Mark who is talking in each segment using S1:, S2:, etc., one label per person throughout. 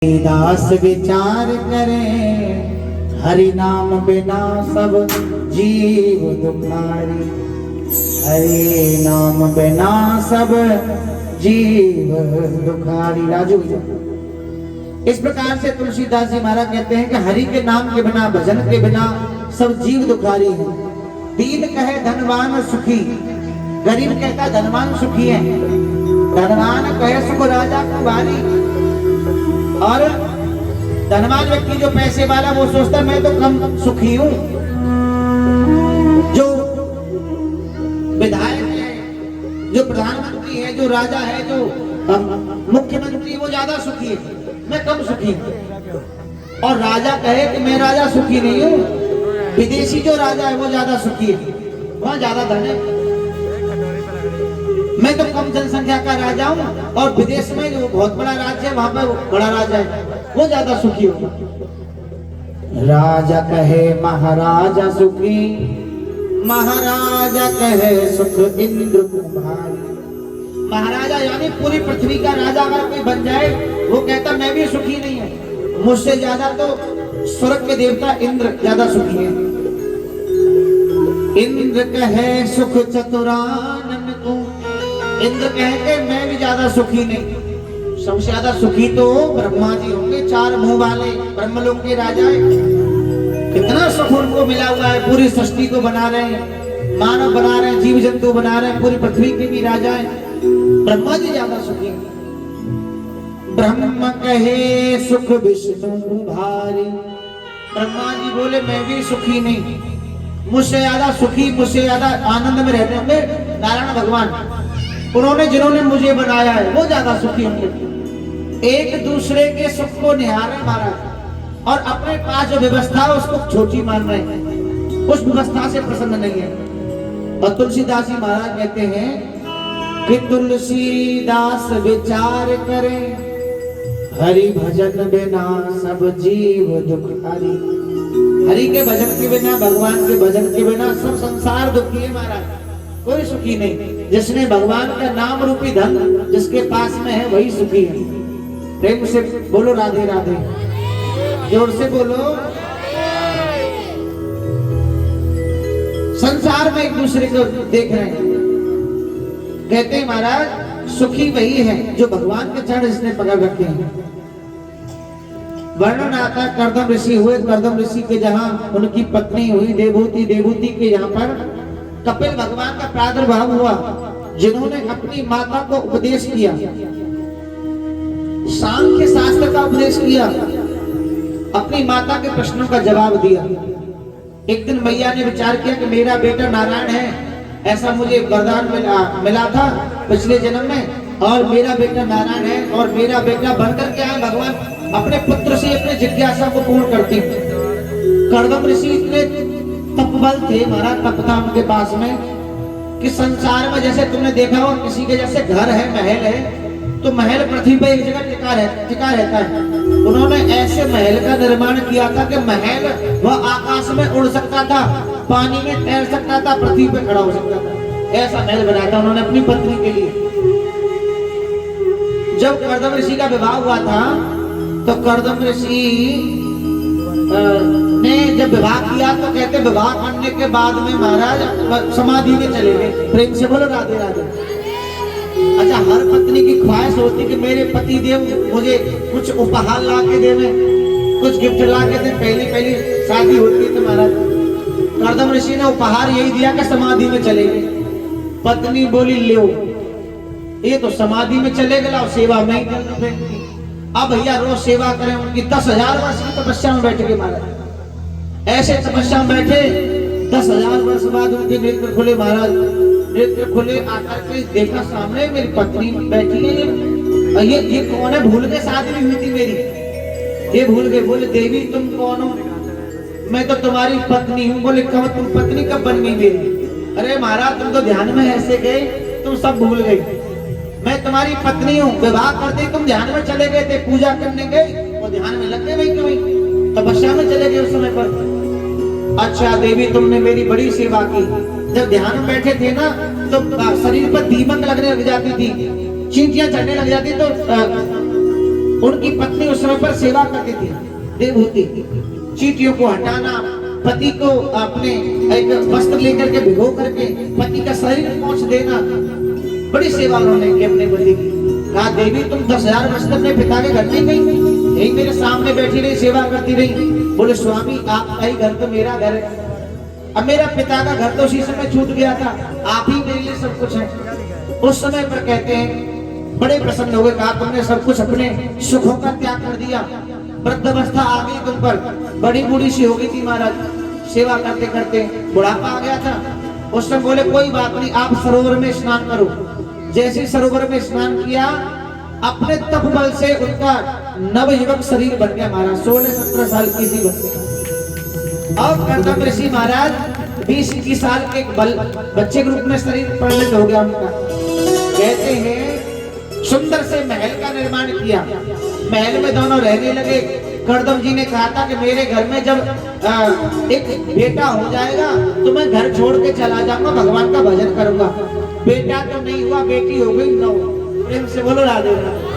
S1: दास विचार करें हरि नाम बिना सब जीव दुखारी। हरि नाम बिना सब जीव दुखारी। राजू इस प्रकार से तुलसीदास जी महाराज कहते हैं कि हरि के नाम के बिना भजन के बिना सब जीव दुखारी हैं। दीन कहे धनवान सुखी, गरीब कहता धनवान सुखी है। धनवान कहे सुख राजा कुमारी, और धनवान व्यक्ति जो पैसे वाला वो सोचता है मैं तो कम सुखी हूं। जो विधायक है, जो प्रधानमंत्री है, जो राजा है, जो मुख्यमंत्री, वो ज्यादा सुखी है, मैं कम सुखी हूं। और राजा कहे कि मैं राजा सुखी नहीं हूं, विदेशी जो राजा है वो ज्यादा सुखी है, वहां ज्यादा धन है। मैं तो कम जनसंख्या का राजा हूँ, और विदेश में जो बहुत बड़ा राज्य है वहां पर बड़ा राजा है, वो ज्यादा सुखी होगा। राजा कहे महाराजा सुखी, महाराजा कहे सुख इंद्र कुमारी। महाराजा यानी पूरी पृथ्वी का राजा अगर कोई बन जाए, वो कहता मैं भी सुखी नहीं हूँ, मुझसे ज्यादा तो स्वर्ग के देवता इंद्र ज्यादा सुखी है। इंद्र कहे सुख चतुरानन तू, इंद्र कहे के मैं भी ज्यादा सुखी नहीं। सबसे ज्यादा सुखी तो ब्रह्मा जी होंगे, चार मुंह वाले ब्रह्मलोक के राजा है। कितना सुख उनको मिला हुआ है, पूरी सृष्टि को बना रहे हैं, मानव बना रहे हैं, जीव जंतु बना रहे हैं, पूरी पृथ्वी के भी राजा है। ब्रह्मा जी ज्यादा सुखी है। ब्रह्म कहे सुख विष्णु भारी, ब्रह्मा जी बोले मैं भी सुखी नहीं, मुझसे ज्यादा सुखी, मुझसे ज्यादा आनंद में रहते होंगे नारायण भगवान। उन्होंने जिन्होंने मुझे बनाया है वो ज्यादा सुखी होंगे। एक दूसरे के सुख को निहार महाराज, और अपने पास जो व्यवस्था है उसको छोटी मान रहे हैं, उस व्यवस्था से प्रसन्न नहीं है। और तुलसीदास जी महाराज कहते हैं कि तुलसीदास विचार करें हरि भजन बिना सब जीव दुखारी। हरि के भजन के बिना, भगवान के भजन के बिना सब संसार दुखी है महाराज, कोई सुखी नहीं। जिसने भगवान का नाम रूपी धन जिसके पास में है वही सुखी है। प्रेम से बोलो राधे राधे, जोर से बोलो। संसार में एक दूसरे को देख रहे हैं, कहते हैं महाराज सुखी वही है जो भगवान के चरण जिसने पकड़ रखे हैं। वर्णन आता कर्दम ऋषि हुए, कर्दम ऋषि के जहां उनकी पत्नी हुई देवहूति, देवहूति के यहाँ पर कपिल भगवान का प्रादुर्भाव हुआ, जिन्होंने अपनी माता को उपदेश किया, सांख्य शास्त्र का उपदेश किया, अपनी माता के प्रश्नों का जवाब दिया। एक दिन मैया ने विचार किया कि मेरा बेटा नारायण है, ऐसा मुझे वरदान मिला था पिछले जन्म में, और मेरा बेटा नारायण है, और मेरा बेटा बनकर के आए भगवान अपने पुत्र से अपने जिज्ञासा को पूर्ण करती हूँ। कर्दम ऋषि इतने तपबल थे, महाराज तप था उनके पास में, कि संसार में जैसे तुमने देखा हो किसी के जैसे घर है, महल है, तो महल पृथ्वी पर एक जगह टिका रहता है। उन्होंने ऐसे महल का निर्माण किया था कि महल वह आकाश में उड़ सकता था, पानी में तैर सकता था, पृथ्वी पे खड़ा हो सकता था। ऐसा महल बनाया था उन्होंने अपनी पत्नी के लिए। जब कर्दम ऋषि का विवाह हुआ था तो कर्दम ऋषि ने जब विवाह किया तो कहते विवाह करने के बाद में महाराज समाधि में चले गए। प्रेम से बोलो राधे राधे। अच्छा, हर पत्नी की ख्वाहिश होती कि मेरे पति देव मुझे कुछ उपहार ला के देवे, कुछ गिफ्ट ला के दे। पहली शादी होती है तो महाराज कर्दम ऋषि ने उपहार यही दिया कि समाधि में चले गए। पत्नी बोली लो, ये तो समाधि में चले गए, सेवा में ही कर। अब भैया रोज सेवा करें, उनकी 10,000 वर्ष की तपस्या में बैठ के महाराज, ऐसे तपस्या में बैठे 10,000 वर्ष बाद उनके नेत्र खुले महाराज, नेत्र खुले, आकर के देखा सामने मेरी पत्नी बैठी है। ये कौन है? भूल गए शादी भी हुई थी मेरी, ये भूल गए। बोले देवी तुम कौन हो? मैं तो तुम्हारी पत्नी हूँ। बोले कब तुम पत्नी कब बन गई मेरी? अरे महाराज तुम तो ध्यान में ऐसे गए, तुम सब भूल गए। मैं तुम्हारी पत्नी हूँ, विवाह करते तुम ध्यान में चले गए थे, पूजा करने गए वो ध्यान में लग गए, वही क्यों तपस्या में चले गए उस समय पर। अच्छा देवी तुमने मेरी बड़ी सेवा की, जब ध्यान में बैठे थे ना तो शरीर पर दीमक लगने लग जाती थी, चींटियां चढ़ने लग जाती, तो उनकी पत्नी उस समय पर सेवा करती थी, देवहूति। चींटियों को हटाना, पति को अपने एक वस्त्र लेकर के भिगो करके पति का शरीर पोंछ देना, बड़ी सेवा उन्होंने की अपने पति की। कहा देवी तुम 10,000 वर्ष अपने पिता के घर नहीं गई, यही मेरे सामने बैठी रही, सेवा करती रही। बोले स्वामी आपका ही घर तो मेरा घर है, अब मेरा पिता का घर तो उसी समय छूट गया था, आप ही मेरे लिए सब कुछ है। उस समय पर कहते हैं बड़े प्रसन्न हो गए, कहा तुमने सब कुछ अपने सुखों का त्याग कर दिया, वृद्धावस्था आ गई तुम पर, बड़ी बूढ़ी सी हो गई थी महाराज, सेवा करते करते बुढ़ापा आ गया था। उस समय बोले कोई बात नहीं, आप सरोवर में स्नान करो। जैसे सरोवर में स्नान किया, अपने तप बल से उनका नवयुवक शरीर बन गया महाराज, 16-17 साल की सी बन गया। और कर्दम ऋषि महाराज 20-21 साल के बच्चे के रूप में शरीर परिणत हो गया उनका। कहते हैं सुंदर से महल का निर्माण किया, महल में दोनों रहने लगे। कर्दम जी ने कहा था कि मेरे घर में जब एक बेटा हो जाएगा तो मैं घर छोड़ के चला जाऊंगा, भगवान का भजन करूंगा। बेटा तो नहीं हुआ, बेटी हो गई 9। प्रेम से बोलो राधे राधे।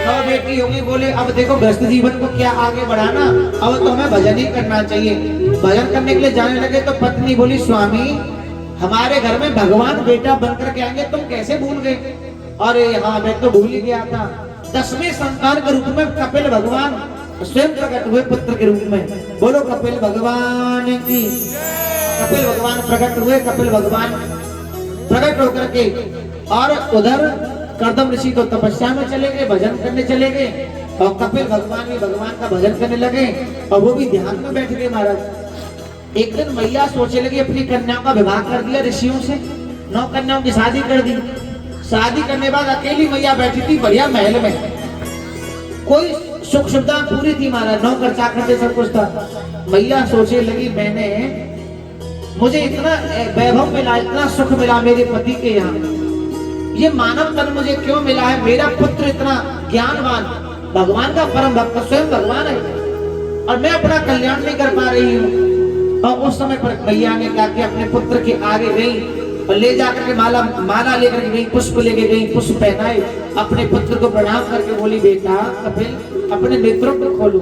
S1: 9 बेटी होगी। बोले अब देखो गृहस्थ जीवन को क्या आगे बढ़ाना, अब तो हमें भजन ही करना चाहिए। भजन करने के लिए जाने लगे तो पत्नी बोली स्वामी हमारे घर में भगवान बेटा बनकर के आएंगे, तुम कैसे भूल गए? अरे हाँ मैं तो भूल ही गया था। 10वें संतान के रूप में कपिल भगवान स्वयं प्रकट हुए पुत्र के रूप में। बोलो कपिल भगवान की। कपिल भगवान प्रकट हुए, कपिल भगवान प्रकट होकर के और उधर कर्दम ऋषि तो तपस्या में चले गए, भजन करने चले गए, और कपिल भगवान भी भगवान का भजन करने लगे, और वो भी ध्यान में बैठ गए महाराज। एक दिन मैया सोचे लगी अपनी कन्याओं का विवाह कर दिया ऋषियों से, 9 कन्याओं की शादी कर दी। शादी करने बाद अकेली मैया बैठी थी बढ़िया महल में, कोई सुख सुविधा पूरी थी महाराज, नौकर चाकर से सब कुछ था। मैया सोचे लगी मुझे इतना वैभव मिला, इतना सुख मिला मेरे पति के यहाँ, ये मानव तन मुझे क्यों मिला है? मेरा पुत्र इतना ज्ञानवान, भगवान का परम भक्त स्वयं भगवान है, और मैं अपना कल्याण नहीं कर पा रही हूँ। और उस समय पर मैया ने क्या किया, अपने पुत्र के आगे गई और ले जाकर के माला लेकर के गई, पुष्प लेके गई, पुष्प पहनाए, अपने पुत्र को प्रणाम करके बोली बेटा कपिल अपने नेत्रों को खोलो।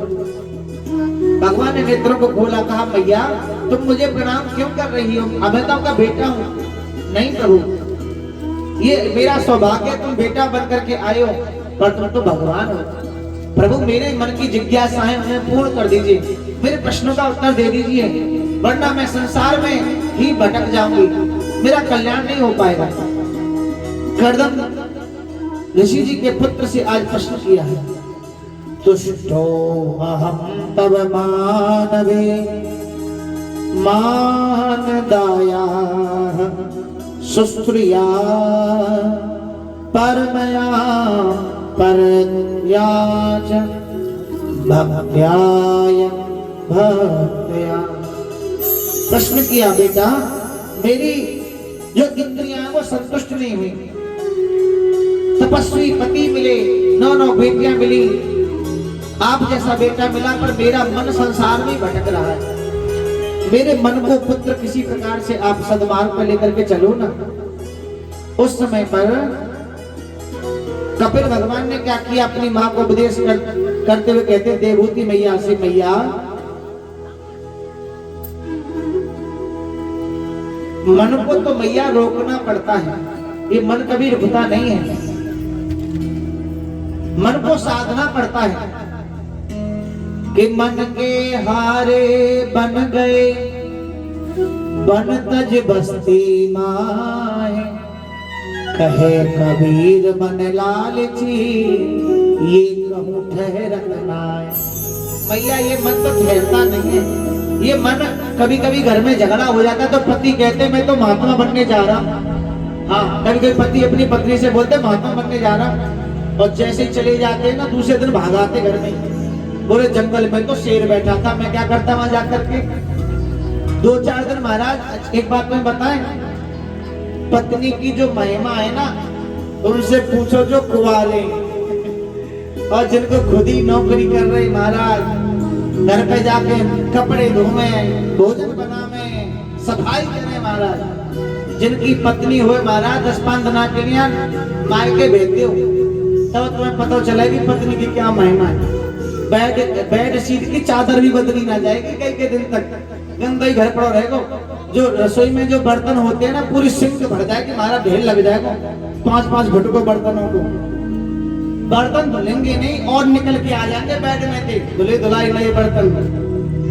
S1: भगवान ने नेत्रों को खोला, कहा मैया तुम मुझे प्रणाम क्यों कर रही हो? अब मैं तो आपका बेटा हूँ। नहीं प्रभु, ये मेरा सौभाग्य, तुम बेटा बन करके आए हो, पर तुम तो भगवान हो। प्रभु मेरे मन की जिज्ञासाएं उन्हें पूर्ण कर दीजिए, मेरे प्रश्नों का उत्तर दे दीजिए, वरना मैं संसार में ही भटक जाऊंगी, मेरा कल्याण नहीं हो पाएगा। कर्दम ऋषि जी के पुत्र से आज प्रश्न किया है, तुष्टो अहम तव मानवे मान दाया सुस्त्रिया परमया परयाच भक्त्याय भक्त्या। प्रश्न किया बेटा मेरी जो इंद्रियां वो संतुष्ट नहीं हुई, तपस्वी पति मिले, 9 बेटियां मिली, आप जैसा बेटा मिला, पर मेरा मन संसार में भटक रहा है। मेरे मन को पुत्र किसी प्रकार से आप सद्मार्ग पर लेकर के चलो ना। उस समय पर कपिल भगवान ने क्या किया, अपनी मां को उपदेश करते हुए कहते देवहूति मैया से, मैया मन को तो मैया रोकना पड़ता है, ये मन कभी रुकता नहीं है, मन को साधना पड़ता है कि मन के हारे बन गए बन तज बस्ती माए, कहे कबीर मन लालची ये कहूँ ठहरत नाय। भैया ये मन तो ठहरता नहीं है, ये मन कभी कभी घर में झगड़ा हो जाता है तो पति कहते मैं तो महात्मा बनने जा रहा, हाँ कभी कभी पति अपनी पत्नी से बोलते महात्मा बनने जा रहा, और जैसे ही चले जाते हैं ना दूसरे दिन भागाते घर में, बोले जंगल में तो शेर बैठा था, मैं क्या करता वहां जाकर के। 2-4 दिन महाराज एक बात मैं बताएं, पत्नी की जो महिमा है ना उनसे पूछो जो कुंवारे और जिनको खुद ही नौकरी कर रहे महाराज, घर पे जाके कपड़े धोवे, भोजन बनावे, सफाई करे महाराज, जिनकी पत्नी हुए महाराज 10-5 दिन के लिए मायके भेजते हो, तब तुम्हें पता चलेगी पत्नी की क्या महिमा है। बेड शीट की चादर भी बदली ना जाएगी कई के दिन तक, गंदा ही घर पड़ा रहेगा। जो रसोई में जो बर्तन होते हैं ना, पूरी सिंक भर जाएगी, हमारा ढेर लग जाएगा 5-5 घटकों बर्तनों को। बर्तन धुलेंगे नहीं और निकल के आ जाएंगे बेड में थे धुले धुलाई नए बर्तन।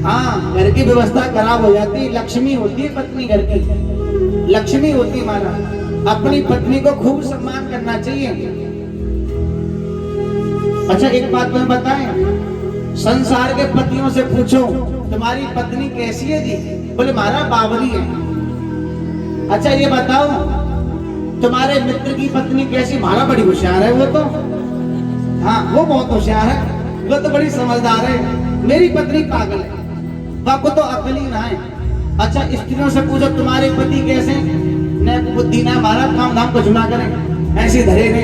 S1: हाँ, घर की व्यवस्था खराब हो जाती है। लक्ष्मी होती है पत्नी, घर की लक्ष्मी होती है हमारा। अपनी पत्नी को खूब सम्मान करना चाहिए। अच्छा, एक बात तुम्हें बताएं, संसार के पतियों से पूछो तुम्हारी पत्नी कैसी है जी, बोले हमारा बावली है। अच्छा ये बताओ तुम्हारे मित्र की पत्नी कैसी, हमारा बड़ी होशियार है वो तो। हाँ, वो बहुत होशियार है, वो तो बड़ी समझदार है। मेरी पत्नी पागल है, बाप को तो अकल ही ना है। अच्छा, स्त्रियों से पूछो तुम्हारे पति कैसे, न बुद्धि ना, हमारा काम धाम को चुना करें, ऐसे धरे ने।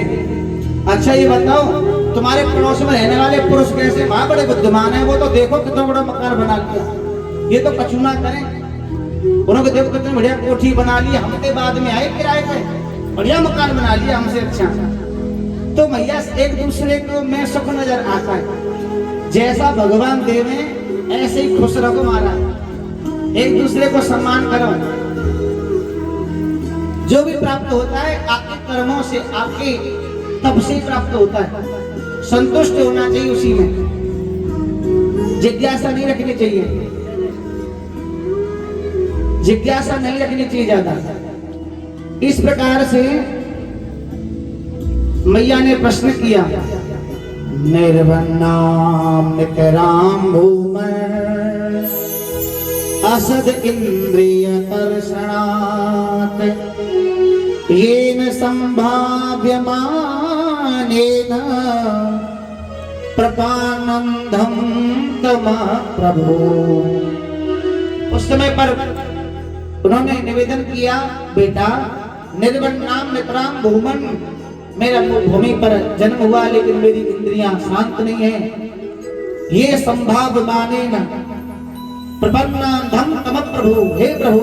S1: अच्छा ये बताओ तुम्हारे पड़ोस में रहने वाले पुरुष कैसे, वहां बड़े बुद्धिमान है, वो तो देखो कितना बड़ा मकान बना लिया, ये तो कचूना करें। उन्होंने देखो कितनी बढ़िया कोठी बना ली, हमके बाद में आए किराए पे, बढ़िया मकान बना लिया हमसे अच्छा। तो भैया एक दूसरे को में सुख नजर आता है। जैसा भगवान देवे ऐसे ही खुश रहो महाराज, एक दूसरे को सम्मान करो। जो भी प्राप्त होता है आपके कर्मों से, आपके तप से प्राप्त होता है। संतुष्ट होना चाहिए उसी में, जिज्ञासा नहीं रखनी चाहिए, जिज्ञासा नहीं रखनी चाहिए ज्यादा। इस प्रकार से मैया ने प्रश्न किया, निर्वन्नाम नितराम भूमि असद इंद्रिय दर्शनात् येन संभाव्यमानेन प्रपानंदम तमा प्रभु। उस समय पर उन्होंने निवेदन किया, बेटा निर्वन्नाम नितराम भूमन, मेरा भूमि पर जन्म हुआ लेकिन मेरी इंद्रियां शांत नहीं है। ये संभाव माने न प्रपन्नाधम तम प्रभु, हे प्रभु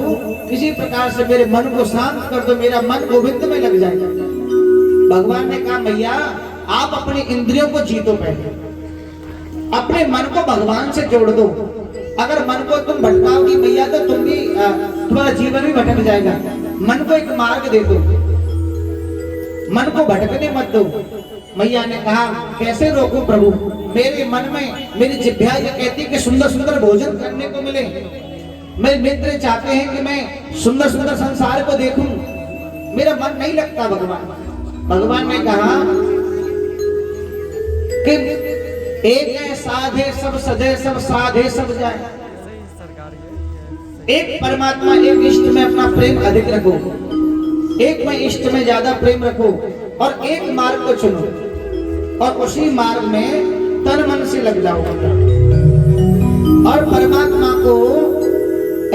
S1: किसी प्रकार से मेरे मन को शांत कर दो, मेरा मन गोविंद में लग जाए। भगवान ने कहा मैया आप अपनी इंद्रियों को जीतो, पहले अपने मन को भगवान से जोड़ दो। अगर मन को तुम भटकाओगी मैया तो तुम भी तुम्हारा जीवन भी भटक जाएगा। मन को एक मार्ग दे दो, मन को भटकने मत दो। मैया ने कहा कैसे रोकूं प्रभु, मेरे मन में मेरी जिह्वा ये कहती है कि सुंदर सुंदर भोजन करने को मिले, मेरे मित्र चाहते हैं कि मैं सुंदर सुंदर संसार को देखूं, मेरा मन नहीं लगता। भगवान ने कहा कि एक है साधे सब सजे, सब साधे सब जाए। एक परमात्मा, एक इष्ट में अपना प्रेम अधिक रखो, एक में इष्ट में ज्यादा प्रेम रखो और एक मार्ग को चुनो और उसी मार्ग में तन मन से लग जाओ। और परमात्मा को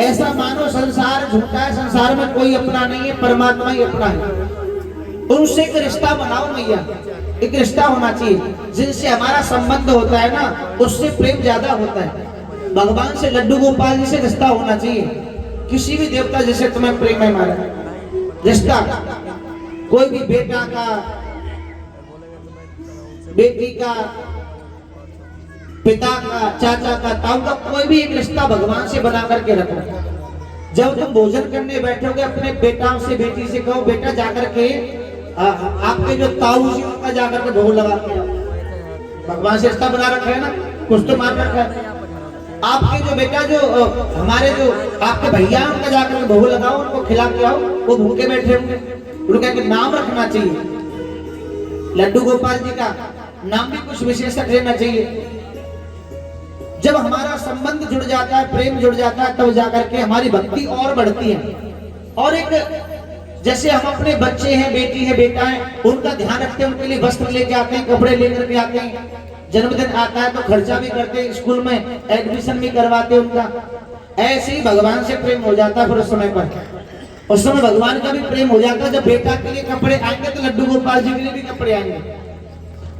S1: ऐसा मानो संसार झूठा है, संसार में कोई अपना नहीं है, परमात्मा ही अपना है। उनसे एक रिश्ता बनाओ मैया, एक रिश्ता होना चाहिए जिनसे हमारा संबंध होता है ना, उससे प्रेम ज्यादा होता है। भगवान से, लड्डू गोपाल जी से रिश्ता होना चाहिए। किसी भी देवता जैसे तुम्हें प्रेम है हमारा रिश्ता, कोई भी बेटा का, बेटी का, पिता का, चाचा का, ताऊ का, कोई भी एक रिश्ता भगवान से बना करके रखो। जब तुम भोजन करने बैठोगे अपने बेटाओं से, बेटी से कहो बेटा जाकर के आपके जो ताऊ जी उनका जाकर के भोग लगा के भगवान से रिश्ता बना रखा है ना, कुछ तो मान रखा है। आपके जो बेटा जो हमारे जो आपके भैया उनका जाकर के भोग लगाओ, उनको खिला के आओ, वो भूखे बैठे होंगे, उनका नाम रखना चाहिए। लड्डू गोपाल जी का नाम भी कुछ विशेष रहना चाहिए। जब हमारा संबंध जुड़ जाता है, प्रेम जुड़ जाता है, तब जाकर के हमारी भक्ति और बढ़ती है। और एक जैसे हम अपने बच्चे हैं, बेटी है, बेटा है, उनका ध्यान रखते हैं, उनके लिए वस्त्र लेके आते हैं, कपड़े लेकर के आते हैं, जन्मदिन आता है तो खर्चा भी करते हैं, स्कूल में एडमिशन भी करवाते हैं उनका। ऐसे ही भगवान से प्रेम हो जाता है। फिर उस समय पर, उस समय भगवान का भी प्रेम हो जाता है। जब बेटा के लिए कपड़े आएंगे तो लड्डू गोपाल जी के लिए भी कपड़े आएंगे।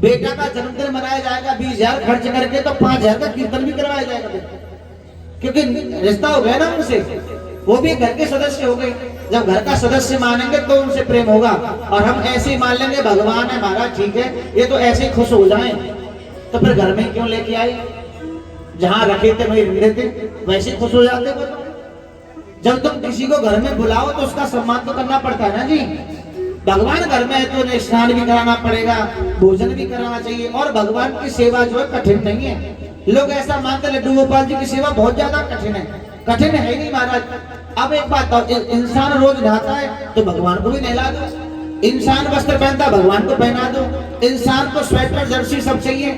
S1: बेटा का जन्मदिन मनाया जाएगा 20,000 खर्च करके, तो 5,000 का कीर्तन भी करवाया जाएगा, क्योंकि रिश्ता हो गया ना उनसे, वो भी घर के सदस्य हो गए। जब घर का सदस्य मानेंगे तो उनसे प्रेम होगा। और हम ऐसे ही मान लेंगे भगवान है महाराज ठीक है, ये तो ऐसे ही खुश हो जाएं, तो फिर घर में क्यों लेके आए? जहां रखे थे वहीं रहते थे, वैसे खुश हो जाते वो। जब तुम किसी को घर में बुलाओ तो उसका सम्मान तो करना पड़ता है ना जी। भगवान घर में है तो उन्हें स्नान भी कराना पड़ेगा, भोजन भी कराना चाहिए। और भगवान की सेवा जो है कठिन नहीं है। लोग ऐसा मानते लड्डू गोपाल जी की सेवा बहुत ज्यादा कठिन है। कठिन है नहीं महाराज। अब एक बात तो इंसान रोज नहाता है तो भगवान को भी नहला दो, इंसान वस्त्र पहनता भगवान को पहना दो, इंसान को स्वेटर जर्सी सब चाहिए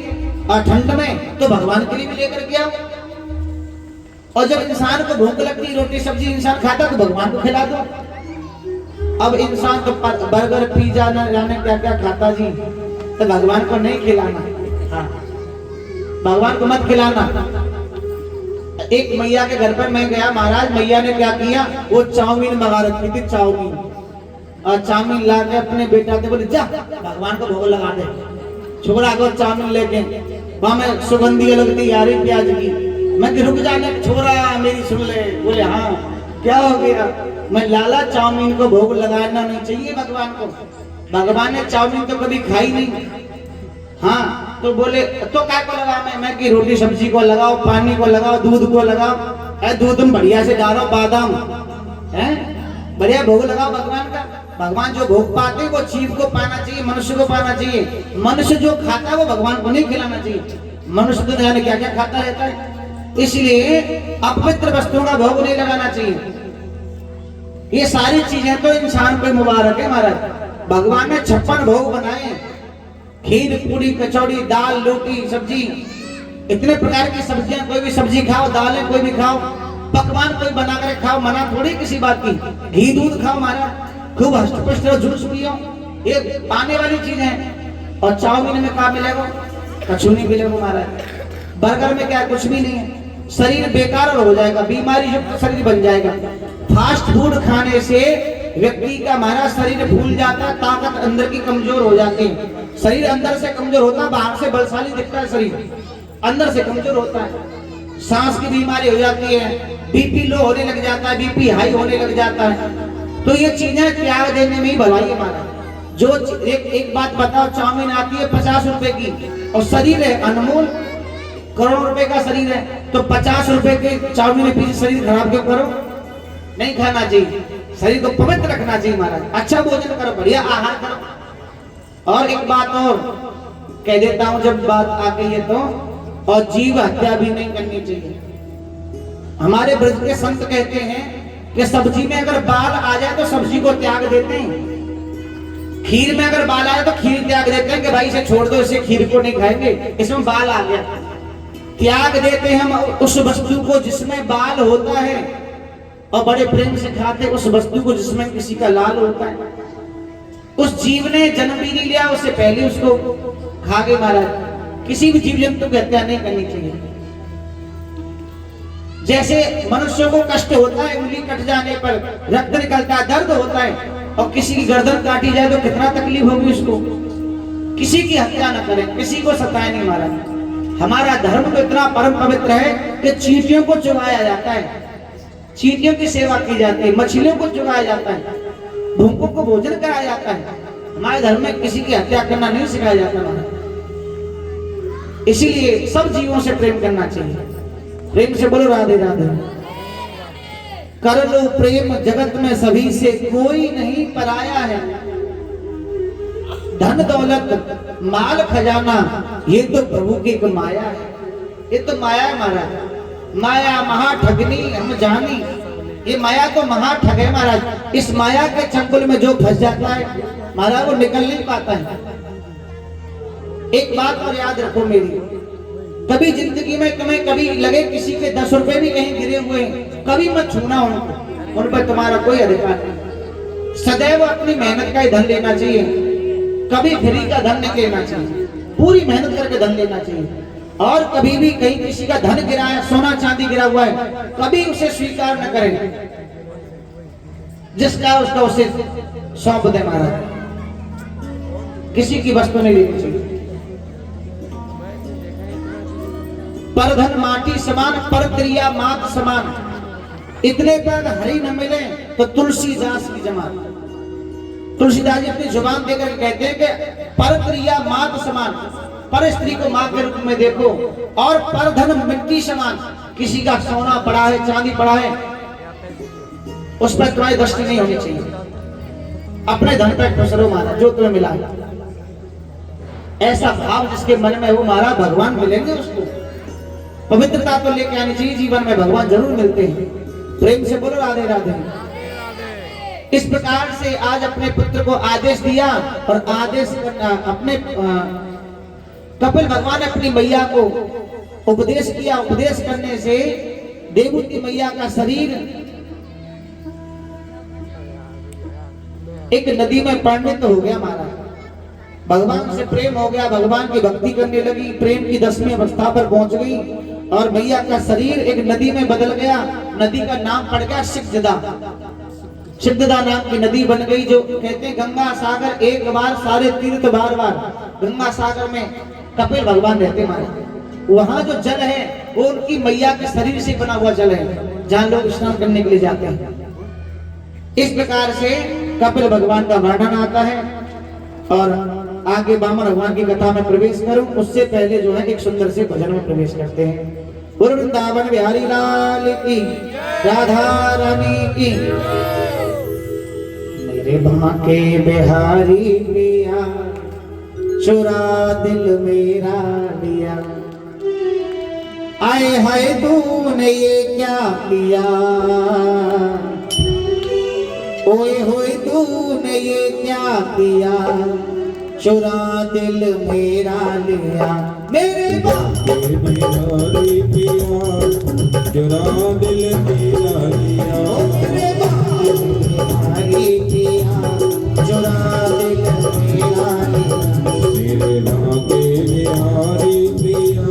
S1: और ठंड में तो भगवान के लिए भी लेकर के आओ। और जब इंसान को भूख लगती रोटी सब्जी इंसान खाता तो भगवान को खिला दो। अब इंसान तो बर्गर पिज्जा न जाने क्या क्या खाता जी, तो भगवान को नहीं खिलाना। हाँ, भगवान को मत खिलाना। एक मैया के घर पर मैं गया महाराज, मैया ने क्या किया, वो चाउमीन मंगा रखी थी, चाउमीन। और चाउमीन ला के अपने बेटा से बोले जा भगवान को भोग लगा दे। छोकरा को चाउमीन लेके वहां में सुगंधी अलग थी यारी प्याज की। मैं रुक जाने छोरा मेरी सुन ले। बोले हाँ क्या हो गया? मैं लाला चाउमीन को भोग लगाना नहीं चाहिए भगवान को, भगवान ने चाउमीन तो कभी खाई नहीं। हाँ तो बोले तो क्या को लगा? मैं कि रोटी सब्जी को लगाओ, पानी को लगाओ, दूध को लगाओ। है दूध तुम बढ़िया से डालो, बादाम है बढ़िया भोग लगाओ भगवान का। भगवान जो भोग पाते वो जीव को पाना चाहिए, मनुष्य को पाना चाहिए। मनुष्य जो खाता है वो भगवान को नहीं खिलाना चाहिए। मनुष्य तो जाने क्या क्या खाता रहता है, इसलिए अपवित्र वस्तुओं का भोग नहीं लगाना चाहिए। ये सारी चीजें तो इंसान को मुबारक है महाराज। भगवान ने 56 भोग बनाए, खीर पूरी कचौड़ी दाल रोटी सब्जी, इतने प्रकार की सब्जियां। कोई भी सब्जी खाओ, दालें कोई भी खाओ, पकवान कोई बना कर खाओ, मना थोड़ी किसी बात की। घी दूध खाओ महाराज, खूब हष्टपुष्ट जूस पियो, ये पाने वाली चीज है। और चाउमीन में क्या मिलेगा? कछु नहीं मिलेगा महाराज। बर्गर में क्या कुछ भी नहीं है। शरीर बेकार हो जाएगा, बीमारी युक्त शरीर बन जाएगा। फास्ट फूड खाने से व्यक्ति का महाराज शरीर फूल जाता है, ताकत अंदर की कमजोर हो जाती है। शरीर अंदर से कमजोर होता है, बाहर से बलशाली दिखता है, शरीर अंदर से कमजोर होता है। सांस की बीमारी हो जाती है, बीपी लो होने लग जाता है, बीपी हाई होने लग जाता है। तो ये चीजें त्याग देने में ही भलाई है हमारा। जो एक बात बताओ, चाउमीन आती है 50 रुपए की और शरीर है अनमोल, करोड़ रुपए का शरीर है, तो 50 रुपए के चाउमीन पीछे शरीर खराब क्यों करो? नहीं खाना चाहिए, शरीर को पवित्र रखना चाहिए महाराज। अच्छा भोजन करो, बढ़िया आहार करो। और एक बात और कह देता हूं जब बात आ गई है तो, और जीव हत्या भी नहीं करनी चाहिए। हमारे ब्रज के संत कहते हैं कि सब्जी में अगर बाल आ जाए तो सब्जी को त्याग देते हैं, खीर में अगर बाल आए तो खीर त्याग देते हैं कि भाई इसे छोड़ दो, इसे खीर को नहीं खाएंगे, इसमें बाल आ गया। त्याग देते हैं हम उस वस्तु को जिसमें बाल होता है, और बड़े प्रेम से खाते उस वस्तु को जिसमें किसी का लाल होता है। उस जीव ने जन्म भी नहीं लिया, उससे पहले उसको खा गए महाराज। किसी भी जीव जंतु की हत्या नहीं करनी चाहिए। जैसे मनुष्यों को कष्ट होता है उंगली कट जाने पर, रक्त निकलता है, दर्द होता है, और किसी की गर्दन काटी जाए तो कितना तकलीफ होगी उसको। किसी की हत्या न करें, किसी को सताए नहीं महाराज। हमारा धर्म तो इतना परम पवित्र है कि चींटियों को चुगाया जाता है, चींटियों की सेवा की जाती है, मछलियों को चुगाया जाता है, भूखों को भोजन कराया जाता है। हमारे धर्म में किसी की हत्या करना नहीं सिखाया जाता महाराज। इसीलिए सब जीवों से प्रेम करना चाहिए। प्रेम से बोलो राधे राधे। कर लो प्रेम जगत में सभी से, कोई नहीं पराया है। धन दौलत माल खजाना ये तो प्रभु की एक माया है। ये तो माया है महाराज। माया महा ठगनी हम जानी, ये माया तो महा ठग है महाराज। इस माया के चंगुल में जो फंस जाता है महाराज वो निकल नहीं पाता है। एक बात और याद रखो मेरी, कभी जिंदगी में तुम्हें कभी लगे किसी के 10 रुपए भी कहीं गिरे हुए, कभी मत छूना उनको, उन पर तुम्हारा कोई अधिकार नहीं। सदैव अपनी मेहनत का ही धन लेना चाहिए, कभी फ्री का धन नहीं लेना चाहिए, पूरी मेहनत करके धन लेना चाहिए। और कभी भी कहीं किसी का धन गिरा है, सोना चांदी गिरा हुआ है, कभी उसे स्वीकार न करें। जिसका उसका उसे सौंप दे महाराज। किसी की वस्तु नहीं लेनी चाहिए। पर धन माटी समान, पर क्रिया मात समान। इतने पर हरि न मिले तो तुलसीदास की जमात। तुलसीदास जी अपनी जुबान देकर कहते हैं कि पर क्रिया मात समान, पर स्त्री को मां के रूप में देखो, और पर धन मिट्टी समान। किसी का सोना पड़ा है, चांदी पड़ा है, उस पर तुम्हारी दृष्टि नहीं होनी चाहिए। अपने धन पर खुश रहो महाराज, जो तुम्हें मिला है। ऐसा भाव जिसके मन में वो महाराज, भगवान मिलेंगे उसको। पवित्रता तो लेके आनी चाहिए जीवन में, भगवान जरूर मिलते हैं। प्रेम से बोलो राधे राधे। इस प्रकार से आज अपने पुत्र को आदेश दिया, और आदेश अपने कपिल भगवान ने अपनी मैया को उपदेश किया। उपदेश करने से देवहूति मैया का शरीर एक नदी में परिणत हो गया महाराज। भगवान से प्रेम हो गया, भगवान की भक्ति करने लगी, प्रेम की 10वीं अवस्था पर पहुंच गई, और मैया का शरीर एक नदी में बदल गया। नदी का नाम पड़ गया सिद्धदा। सिद्धदा नाम की नदी बन गई, जो कहते हैं गंगा सागर एक बार सारे तीर्थ बार बार। गंगा सागर में कपिल भगवान रहते महाराज। वहां जो जल है वो उनकी मैया के शरीर से बना हुआ जल है, जहां लोग स्नान करने के लिए जाते हैं। इस प्रकार से कपिल भगवान का वर्णन आता है। और आगे वामन भगवान की कथा में प्रवेश करूं उससे पहले जो है एक सुंदर से भजन में प्रवेश करते हैं। वृंदावन बिहारी लाल की, राधा रानी की। मेरे बांके बिहारी पिया, चुरा दिल मेरा लिया। आए हाय तूने ये क्या किया, ओए होए तूने ये क्या किया, चुरा दिल मेरा लिया। मेरे बांके बिहारी पिया, चुरा दिल मेरा लिया। मेरे बांके बिहारी पिया, चुरा दिल मेरा लिया। मेरे बांके बिहारी पिया,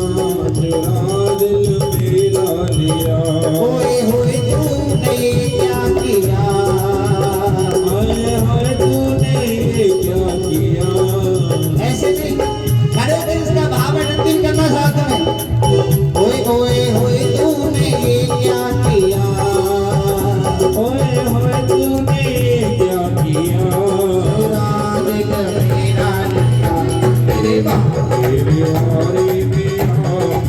S1: चुरा दिल मेरा लिया। ओए होए तूने ये क्या किया, आए हाय तूने ये क्या किया। ऐसे नहीं, खड़े होकर इसका भाव अटंतिल करना साथ में। ओए ओए होए तूने ये क्या किया, ओए होए तूने ये क्या किया, चुरा दिल मेरा लिया। मेरे बांके बिहारी पिया,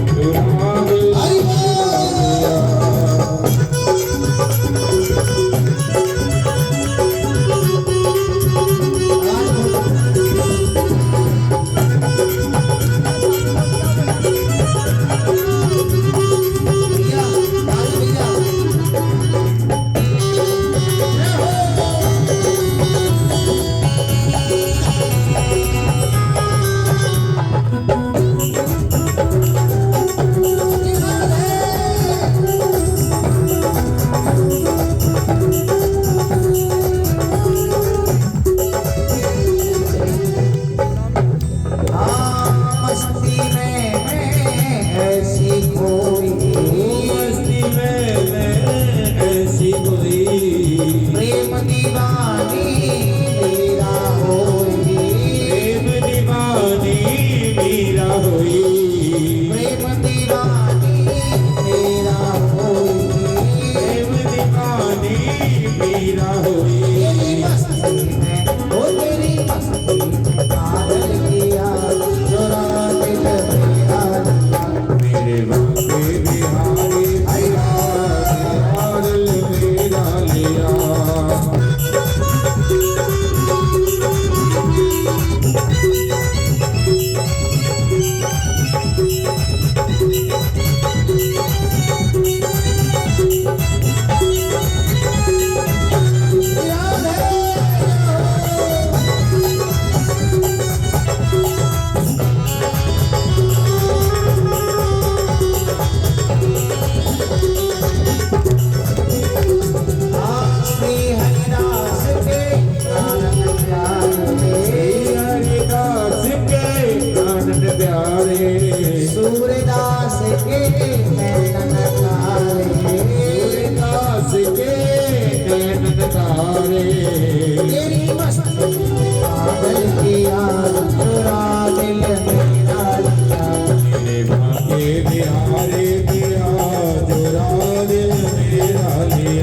S1: चुरा दिल मेरा लिया। बिहारी पिया, चुरा दिल मेरा लिया।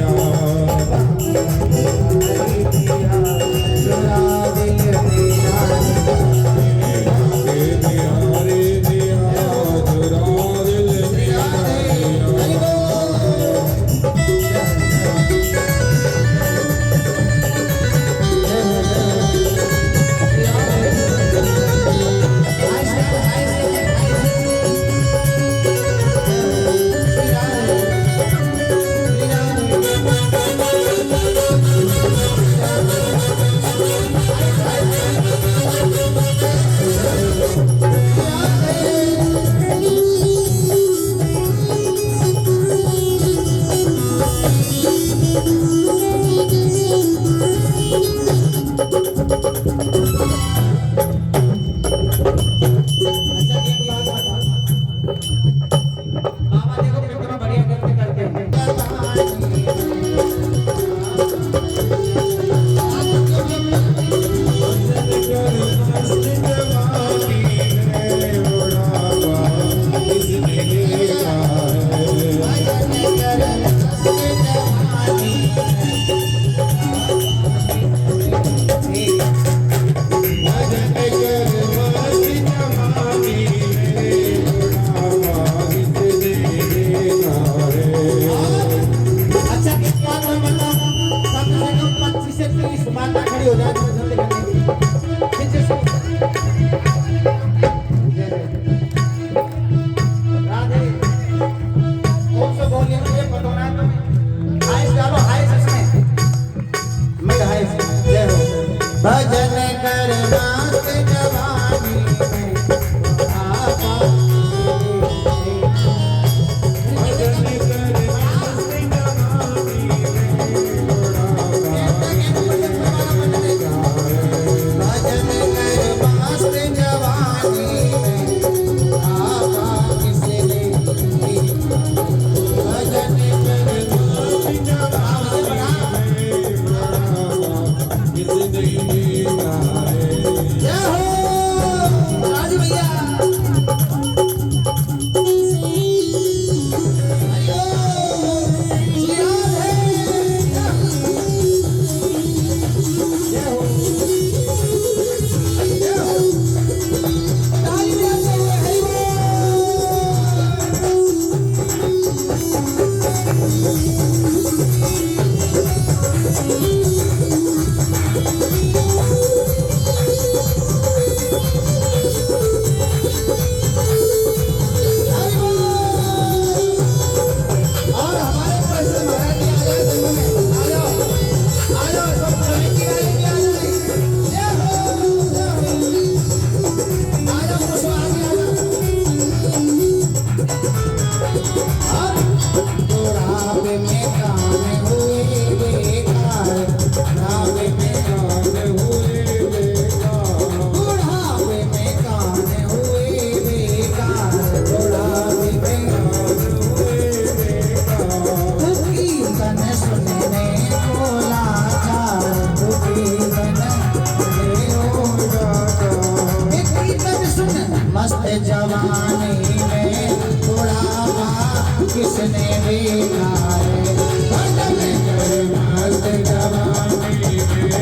S1: किसने देखा है भजन कर मस्त जवानी में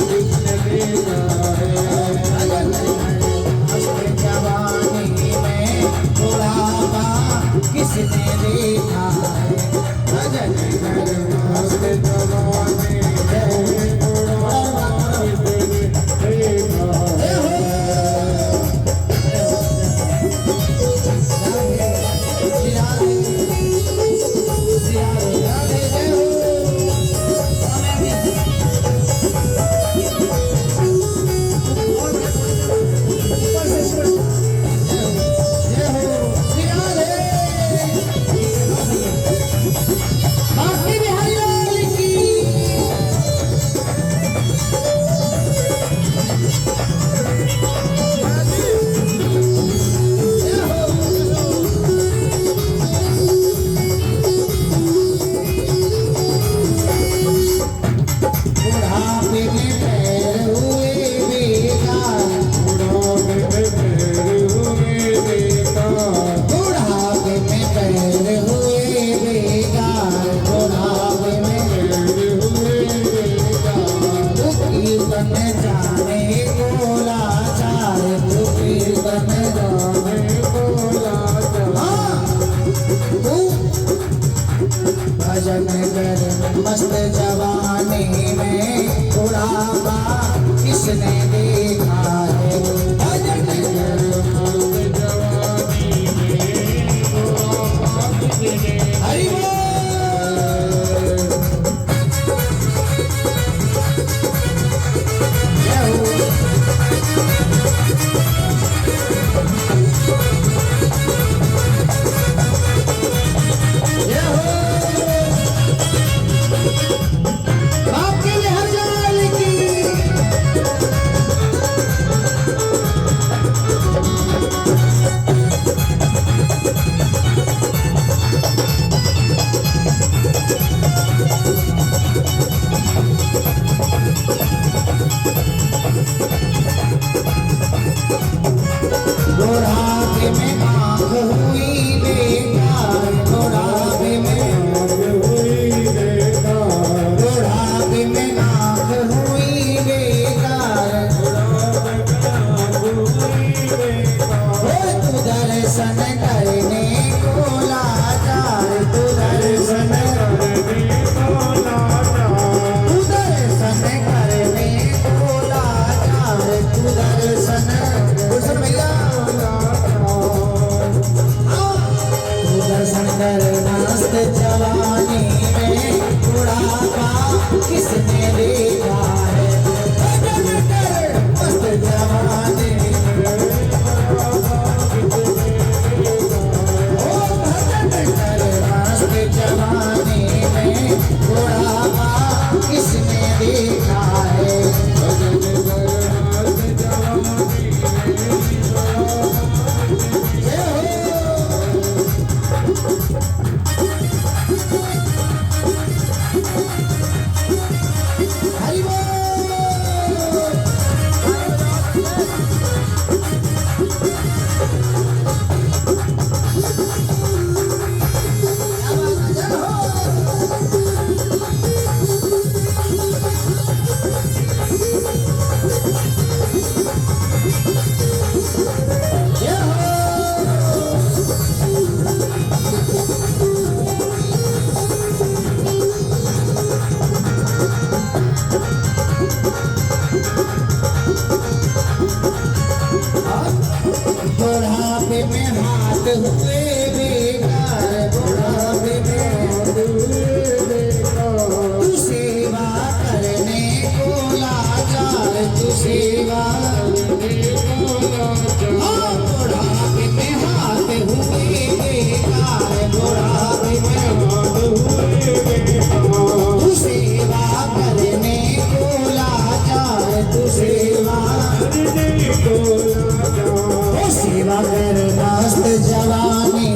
S1: किसने देखा है भजन कर मस्त जवानी में बुढ़ापा किसने देखा है भजन कर मस्त जवानी में भजन कर मस्त जवानी में बुढ़ापा किसने देखा है भजन कर मस्त जवानी में बुढ़ापा किसने हरि बोल बुढ़ापे में आँख हुई बेकार बुढ़ापे में आँख हुई बेकार बुढ़ापे में आँख हुई बेकार तू दर्शन करने को लाचार तू दर्शन करने को लाचार तू दर्शन करने को लाचार तू दर्शन भैया दर्शन कर मस्त जवानी में बुढ़ापा किसने देखा है भजन कर मस्त जवानी में ओ भजन कर मस्त जवानी में बुढ़ापा किसने देखा है भजन कर मस्त जवानी हरि बोल बुढ़ापे में हाथ हुए बेकार बुढ़ापे में हाथ हुए बेकार तू सेवा करने को लाचार तू सेवा करने को लाचार बुढ़ापे में हाथ हुए बेकार बुढ़ापे में हाथ हुए बेकार तू सेवा करने को लाचार तू सेवा करने को लाचार सेवा कर मस्त जवानी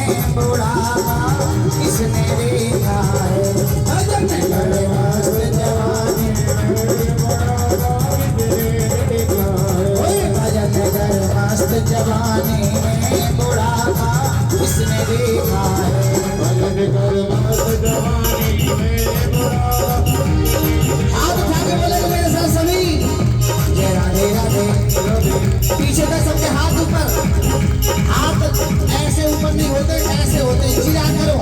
S1: में बुढ़ापा किसने देखा है। भजन कर मस्त जवानी में बुढ़ापा किसने देखा है। भजन कर मस्त जवानी में बुढ़ापा किसने देखा है। भजन कर मस्त जवानी में बुढ़ापा। हाथ उठा के बोले मेरे साथ सभी, जय राधे राधे। पीछे तक सबके हाथ ऊपर, हाथ ऐसे ऊपर नहीं होते, ऐसे होते, चिल्ला करो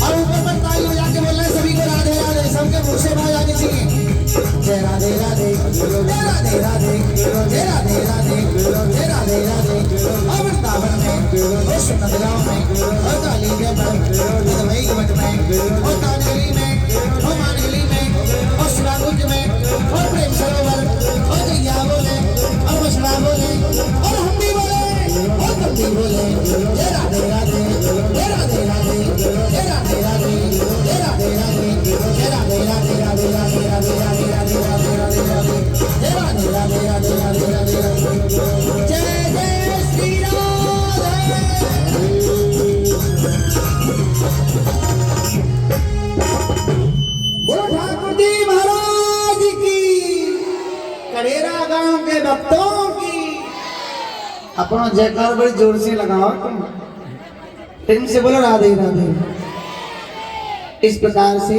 S1: और ऊपर पर ताली हो जाके बोलना है सभी को राधे राधे। सबके मुंह से आवाज आनी चाहिए, जय राधे राधे, जय राधे राधे, जय राधे राधे, जय राधे राधे। और वृंदावन में, कृष्ण नगरों में, और काली के पर, वही मठ में, और कानगली में, और मानगली में, और शिवाकुंज में, और प्रेम सरोवर, और गैया बोले, और मछड़ा बोले, और हम भी बोले, और तुम भी बोले, जय राधे राधे, जय राधे राधे, जय राधे राधे, जय राधे राधे, जय राधे राधे, राधे राधे, राधे राधे, राधे राधे, राधे राधे, जय राधे राधे, राधे राधे, राधे राधे, जय जय श्री राधे। बोलो ठाकुर जी महाराज की, कड़ेरा गांव के भक्तों की। अपना जयकार बड़ी जोर से लगाओ तुम, प्रेम से बोलो राधे राधे। इस प्रकार से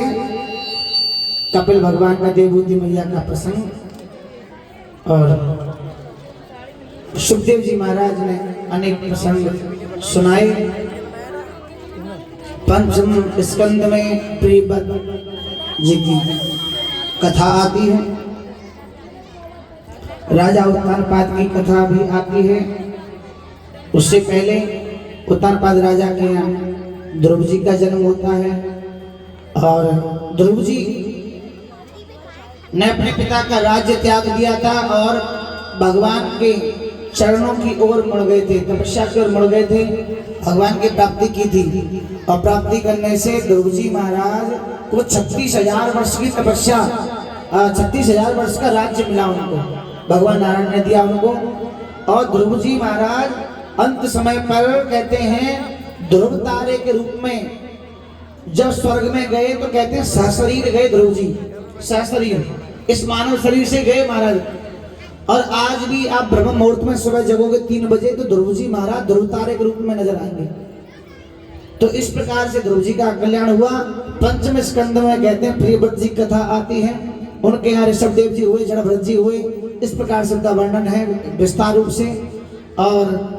S1: कपिल भगवान का देवभूति मैया का प्रसंग और सुखदेव जी महाराज ने अनेक प्रसंग सुनाए। पंचम स्कंद में प्रियव्रत जी की कथा आती है, राजा उत्तानपाद की कथा भी आती है। उससे पहले उत्तानपाद राजा के यहाँ ध्रुव जी का जन्म होता है और ध्रुव जी ने अपने पिता का राज्य त्याग दिया था और भगवान के चरणों की ओर मुड़ गए थे, तपस्या की ओर मुड़ गए थे, भगवान की प्राप्ति की थी। और प्राप्ति करने से ध्रुव जी महाराज को 36,000 वर्ष की तपस्या, 36,000 वर्ष का राज्य मिला उनको, भगवान नारायण ने दिया उनको। और ध्रुव जी महाराज अंत समय पर कहते हैं ध्रुव तारे के रूप में जब स्वर्ग में गए तो कहते हैं सहशरीर गए ध्रुव जी, सहशरीर इस मानव शरीर से गए महाराज। और आज भी आप ब्रह्म मुहूर्त में सुबह जगोगे 3 बजे तो ध्रुव जी महाराज ध्रुव तारे के रूप में नजर आएंगे। तो इस प्रकार से ध्रुव जी का कल्याण हुआ। पंचम स्कंद में कहते हैं प्रियव्रत जी कथा आती है, उनके यहाँ ऋषभदेव जी हुए, जड़भरत जी हुए। इस प्रकार से उनका वर्णन है विस्तार रूप से। और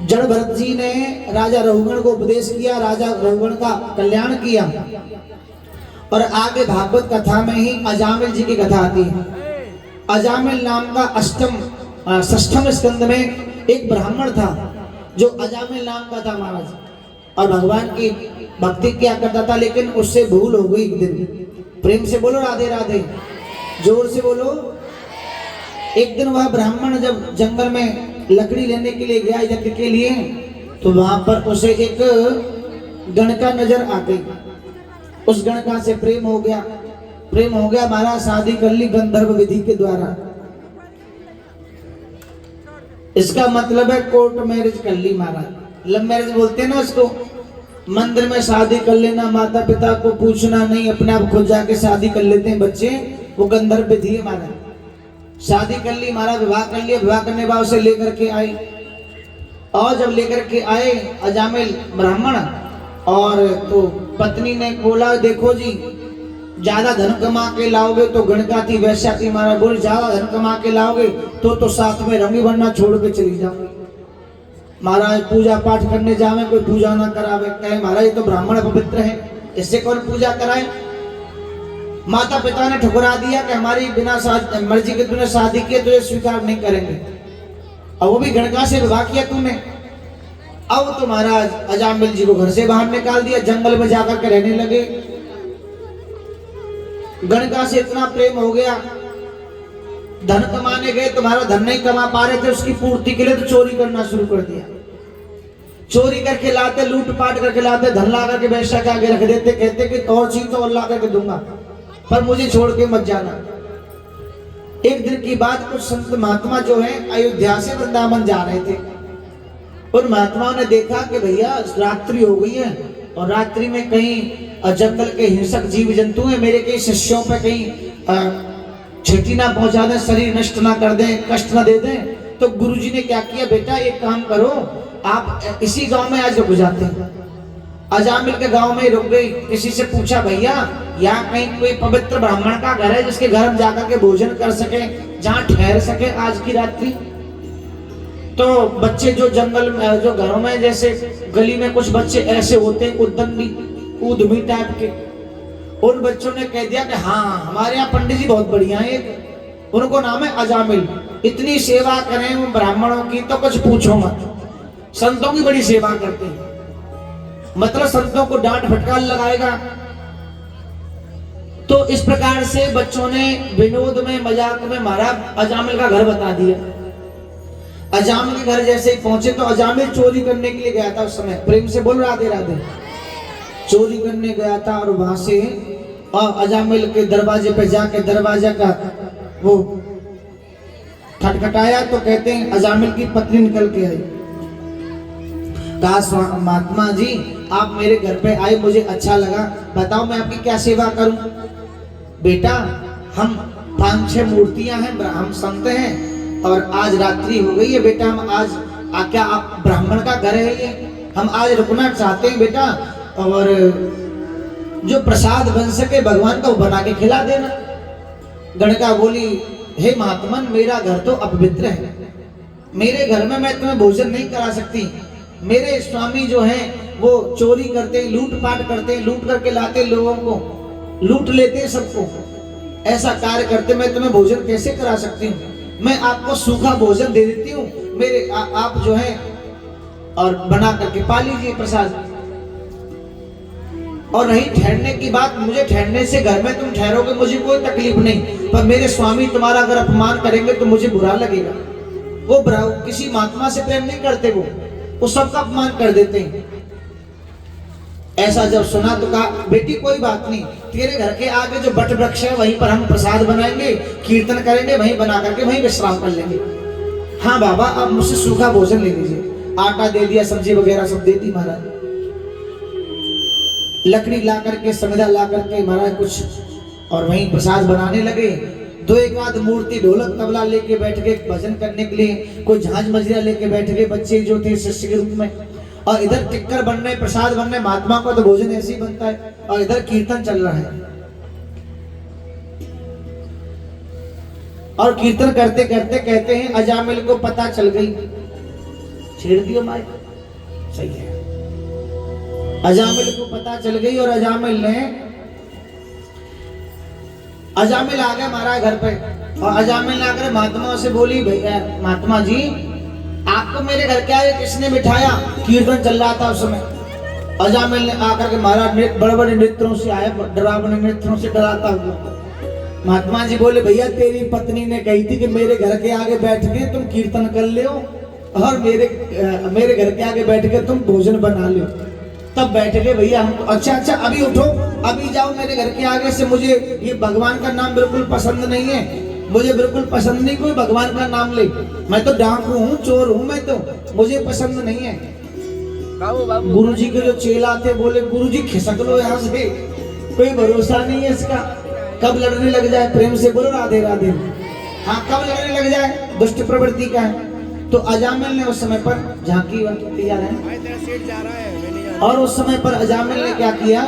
S1: जड़भरत जी ने राजा रघुगण को उपदेश किया, राजा रघुगण का कल्याण किया। और आगे भागवत कथा में ही अजामिल जी की कथा आती है। अजामिल नाम का षष्ठम स्कंद में एक ब्राह्मण था जो अजामिल नाम का था महाराज, और भगवान की भक्ति क्या करता था, लेकिन उससे भूल हो गई एक दिन। प्रेम से बोलो राधे राधे, जोर से बोलो। एक दिन वह ब्राह्मण जब जंगल में लकड़ी लेने के लिए गया यज्ञ के लिए, तो वहां पर उसे एक गणका नजर आ गई। उस गणका से प्रेम हो गया, प्रेम हो गया महाराज, शादी कर ली गंधर्व विधि के द्वारा। इसका मतलब है कोर्ट मैरिज कर ली महाराज, लव मैरिज बोलते हैं ना उसको। मंदिर में शादी कर लेना, माता पिता को पूछना नहीं, अपने आप खुद जाके शादी कर लेते हैं बच्चे, वो गंधर्व विधि है महाराज। शादी कर ली महाराज, विवाह कर लिया, विवाह करने के बाद उसे लेकर के आए। और जब लेकर के आए अजामिल ब्राह्मण, और तो पत्नी ने बोला देखो जी ज्यादा धन कमा के लाओगे तो गणका थी वैश्या थी महाराज, बोले ज्यादा धन कमा के लाओगे तो साथ में रंगी बनना छोड़ के चली जाओ महाराज। पूजा पाठ करने जावे कोई पूजा ना करावे, कहे महाराज ये तो ब्राह्मण पवित्र है, इससे कौन पूजा कराए। माता पिता ने ठुकरा दिया कि हमारी बिना मर्जी के तूने शादी की तो ये स्वीकार नहीं करेंगे, और वो भी गणका से विवाह किया तूने। अब तो महाराज अजामिल जी को घर से बाहर निकाल दिया, जंगल में जाकर के रहने लगे। गणका से इतना प्रेम हो गया, धन कमाने गए तो महाराज धन नहीं कमा पा रहे थे, उसकी पूर्ति के लिए तो चोरी करना शुरू कर दिया। चोरी करके लाते, लूट पाट करके लाते, धन ला करके वैश्या के आगे रख देते, कहते कि और चीज तो अल्लाह करके दूंगा पर मुझे छोड़ के मत जाना। एक दिन की बात, कुछ संत महात्मा जो है अयोध्या से वृंदावन जा रहे थे। उन महात्माओं ने देखा कि भैया रात्रि हो गई है और रात्रि में कहीं जंगल के हिंसक जीव जंतु हैं, मेरे कई शिष्यों पे कहीं क्षति ना पहुंचा दें, शरीर नष्ट ना कर दें, कष्ट ना दे दें। तो गुरुजी ने क्या किया, बेटा एक काम करो, आप इसी गांव में आज रुक जाते हैं। अजामिल के गांव में रुक गई। किसी से पूछा, भैया यहाँ कहीं कोई पवित्र ब्राह्मण का घर है जिसके घर हम जाकर के भोजन कर सके, जहाँ ठहर सके आज की रात्रि। तो बच्चे जो जंगल में, जो घरों में, जैसे गली में कुछ बच्चे ऐसे होते हैं उद्दंडी उद्यमी टाइप के, उन बच्चों ने कह दिया कि हाँ हमारे यहाँ पंडित जी बहुत बढ़िया है, एक उनको नाम है अजामिल, इतनी सेवा करें वो ब्राह्मणों की तो कुछ पूछो मत, संतों की बड़ी सेवा करते हैं, मतलब संतों को डांट फटकार लगाएगा। तो इस प्रकार से बच्चों ने विनोद में मजाक में महाराज अजामिल का घर बता दिया। अजामिल के घर जैसे ही पहुंचे तो अजामिल चोरी करने के लिए गया था। उस समय प्रेम से बोल राधे राधे, चोरी करने गया था और वहां से अजामिल के दरवाजे पे जाके दरवाजा का वो खटखटाया तो कहते हैं अजामिल की पत्नी निकल के आई। कहा, महात्मा जी आप मेरे घर पे आए, मुझे अच्छा लगा, बताओ मैं आपकी क्या सेवा करूं। बेटा हम 5-6 मूर्तियां हैं, हम संत हैं और आज रात्रि हो गई है बेटा, हम आज क्या आप ब्राह्मण का घर है ये, हम आज रुकना चाहते हैं बेटा, और जो प्रसाद बन सके भगवान का वो बना के खिला देना। गणका बोली, हे महात्मन मेरा घर तो अपवित्र है, मेरे घर में मैं तुम्हें भोजन नहीं करा सकती, मेरे स्वामी जो हैं वो चोरी करते, लूटपाट करते, लूट करके लाते, लोगों को लूट लेते, सबको ऐसा कार्य करते, मैं तुम्हें भोजन कैसे करा सकती हूँ, मैं आपको सूखा भोजन दे देती हूँ, मेरे आप जो है और बना करके पा लीजिए प्रसाद। और रही ठहरने की बात, मुझे ठहरने से घर में तुम ठहरोगे मुझे कोई तकलीफ नहीं, पर मेरे स्वामी तुम्हारा अगर अपमान करेंगे तो मुझे बुरा लगेगा। वो किसी महात्मा से प्रेम नहीं करते, वो सबका अपमान कर देते हैं। ऐसा जब सुना तो कहा, बेटी कोई बात नहीं, तेरे घर के आगे जो बट वृक्ष है वहीं पर हम प्रसाद बनाएंगे, कीर्तन करेंगे, वहीं बना करके वहीं विश्राम कर लेंगे। हाँ बाबा आप मुझसे सूखा भोजन ले लीजिए। आटा दे दिया, सब्जी वगैरह सब दे दी महाराज, लकड़ी ला करके, संविदा ला करके महाराज कुछ, और वहीं प्रसाद बनाने लगे। 2-1 आध मूर्ति ढोलक तबला लेके बैठ गए भजन करने के लिए, कोई झांझ मजीरा लेके बैठ गए बच्चे जो थे शिष्य के रूप में, और इधर टिक्कर बन रहे, प्रसाद बन रहे, महात्मा का तो भोजन ऐसे ही बनता है, और इधर कीर्तन चल रहा है। और कीर्तन करते करते कहते हैं अजामिल को पता चल गई, छेड़ दियो माइक, सही है, अजामिल को पता चल गई और अजामिल आ गया महाराज घर पे, और अजामिल ने आकर महात्मा से बोली, भैया महात्मा जी आपको मेरे घर के आगे किसने बिठाया, कीर्तन चल रहा था उस समय। अजामिल ने आकर के महाराज बड़े बड़े नृत्यों से आए, डरावने नृत्यों से डराता हुआ। महात्मा जी बोले, भैया तेरी पत्नी ने कही थी कि मेरे घर के आगे बैठ के तुम कीर्तन कर ले और मेरे घर के आगे बैठ के तुम भोजन बना लो। तब बैठ गए भैया हम, अच्छा अभी उठो, अभी जाओ मेरे घर के आगे से, मुझे ये भगवान का नाम बिल्कुल पसंद नहीं है, मुझे बिल्कुल पसंद नहीं कोई भगवान का नाम ले, मैं तो डाकू हूँ, चोर हूँ, मैं तो, मुझे पसंद नहीं है। गुरुजी के जो चेला थे बोले, गुरुजी खिसक लो यहाँ से, कोई भरोसा नहीं है इसका, कब लड़ने लग जाए, प्रेम से बोलो राधे राधे, हाँ कब लड़ने लग जाए, दुष्ट प्रवृत्ति का है। तो अजामिल ने उस समय पर झांकी तैयार है, और उस समय पर अजामिल ने क्या किया,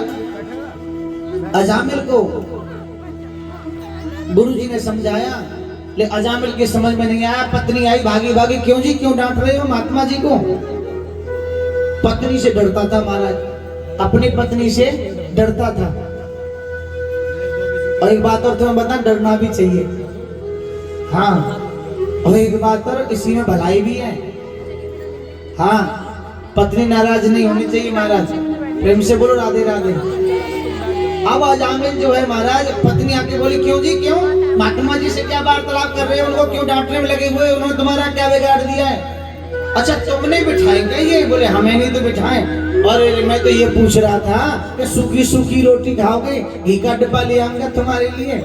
S1: अजामिल को गुरुजी ने समझाया, ले अजामिल के समझ में नहीं आया। पत्नी आई भागी भागी, क्यों जी क्यों डांट रहे हो महात्मा जी को। पत्नी से डरता था महाराज, अपनी पत्नी से डरता था। और एक बात और तुम्हें बता, डरना भी चाहिए, हाँ, और एक बात और इसी में भलाई भी है, हाँ, पत्नी नाराज नहीं होनी चाहिए महाराज, प्रेम से बोलो राधे राधे। अब अजामिल जो है महाराज, पत्नी आके बोली, क्यों जी क्यों, महात्मा जी से क्या वार्तालाप कर रहे हो, उनको क्यों डांटने में लगे हुए, उन्होंने तुम्हारा क्या बिगाड़ दिया है। अच्छा तुमने बिठाएंगे ये, बोले हमें नहीं तो बिठाएं। और मैं तो ये पूछ रहा था कि सूखी सूखी रोटी खाओगे, घी का डिब्बा ले आऊंगा तुम्हारे लिए,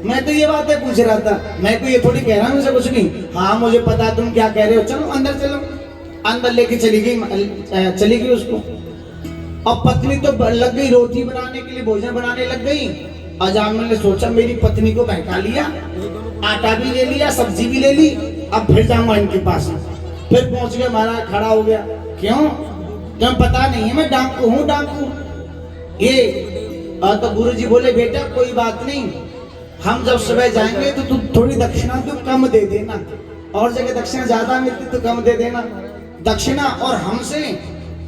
S1: मैं तो ये बातें पूछ रहा था, मैं तो ये थोड़ी कह रहा हूँ उसे कुछ नहीं। हाँ मुझे पता तुम क्या कह रहे हो, चलो अंदर चलो। अंदर लेके चली गई उसको। और पत्नी तो लग गई रोटी बनाने के लिए, भोजन बनाने लग गई। अजामिल ने सोचा मेरी पत्नी को बहका लिया, आटा भी ले लिया, सब्जी भी ले ली, अब फिर जाऊंगा इनके पास। फिर पहुंच गया, महाराज खड़ा हो गया। क्यों? तुम्हें पता नहीं है मैं डाकू हूँ, डाकू ये। तो गुरुजी बोले बेटा कोई बात नहीं, हम जब सुबह जाएंगे तो तुम थोड़ी दक्षिणा तो कम दे देना, और जगह दक्षिणा ज्यादा मिलती तो कम दे देना दक्षिणा। और हमसे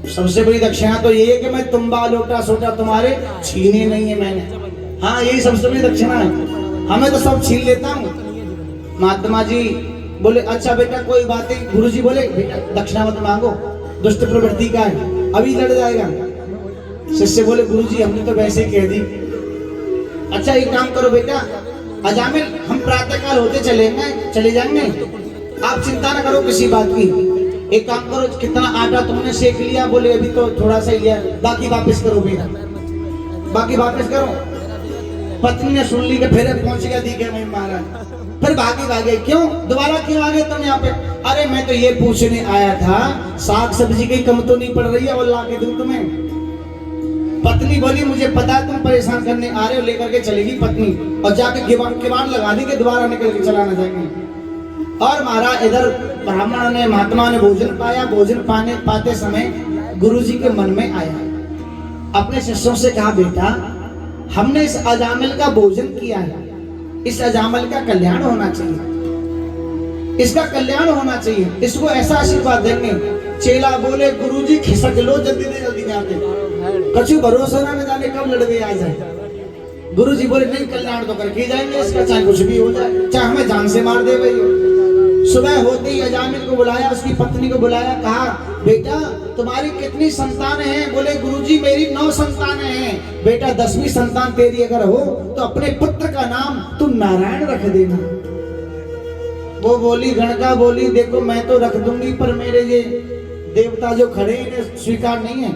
S1: सबसे बड़ी दक्षिणा तो ये है कि मैं तुम्बा लोटा सोटा तुम्हारे छीने नहीं है मैंने। हाँ यही सबसे बड़ी दक्षिणा है, हमें तो सब छीन लेता हूँ। महात्मा जी बोले अच्छा बेटा कोई बात नहीं। गुरुजी बोले बेटा दक्षिणा मत मांगो, दुष्ट प्रवृत्ति का है, अभी लड़ जाएगा। शिष्य बोले गुरुजी हमने तो वैसे ही कह दी। अच्छा एक काम करो बेटा, अजामिल हम प्रातःकाल होते चले जाएंगे, आप चिंता ना करो किसी बात की। एक काम करो, कितना आटा तुमने सेक लिया? बोले अभी तो थोड़ा सा ही लिया, बाकी वापस करो बेटा, बाकी वापस करो। पत्नी ने सुन ली कि फिर पहुंच गया दी मैं महाराज, फिर भागे। क्यों दोबारा क्यों आ गए तुम यहाँ पे? अरे मैं तो ये पूछने आया था साग सब्जी की कम तो नहीं पड़ रही है और ला के दूं तुम्हें। पत्नी बोली मुझे पता है तुम परेशान करने आ रहे हो, लेकर के चलेगी पत्नी और जाके किवाड़ लगा दी कि दोबारा निकल के चला ना जाएंगे। और महाराज इधर ब्राह्मण ने महात्मा ने भोजन पाया। भोजन पाते समय गुरुजी के मन में आया, अपने शिष्यों से कहा बेटा हमने इस अजामिल का भोजन किया है, इस अजामिल का कल्याण होना चाहिए, इसका कल्याण होना चाहिए, इसको ऐसा आशीर्वाद देंगे। चेला बोले गुरुजी खिसक लो जल्दी से जल्दी जाके, कछु भरोसा ना जाने कब लड़ गए आ जाए। गुरुजी बोले नहीं कल्याण तो करके जाएंगे इसका, चाहे कुछ भी हो जाए, चाहे हमें जान से मार दे भाई। सुबह होते ही अजामिल को बुलाया, उसकी पत्नी को बुलाया, कहा बेटा तुम्हारी कितनी संतानें हैं? बोले गुरुजी मेरी 9 संतानें हैं। बेटा 10वीं संतान तेरी अगर हो तो अपने पुत्र का नाम तू नारायण रख देना। वो बोली गणका बोली देखो मैं तो रख दूंगी पर मेरे ये देवता जो खड़े हैं स्वीकार नहीं है।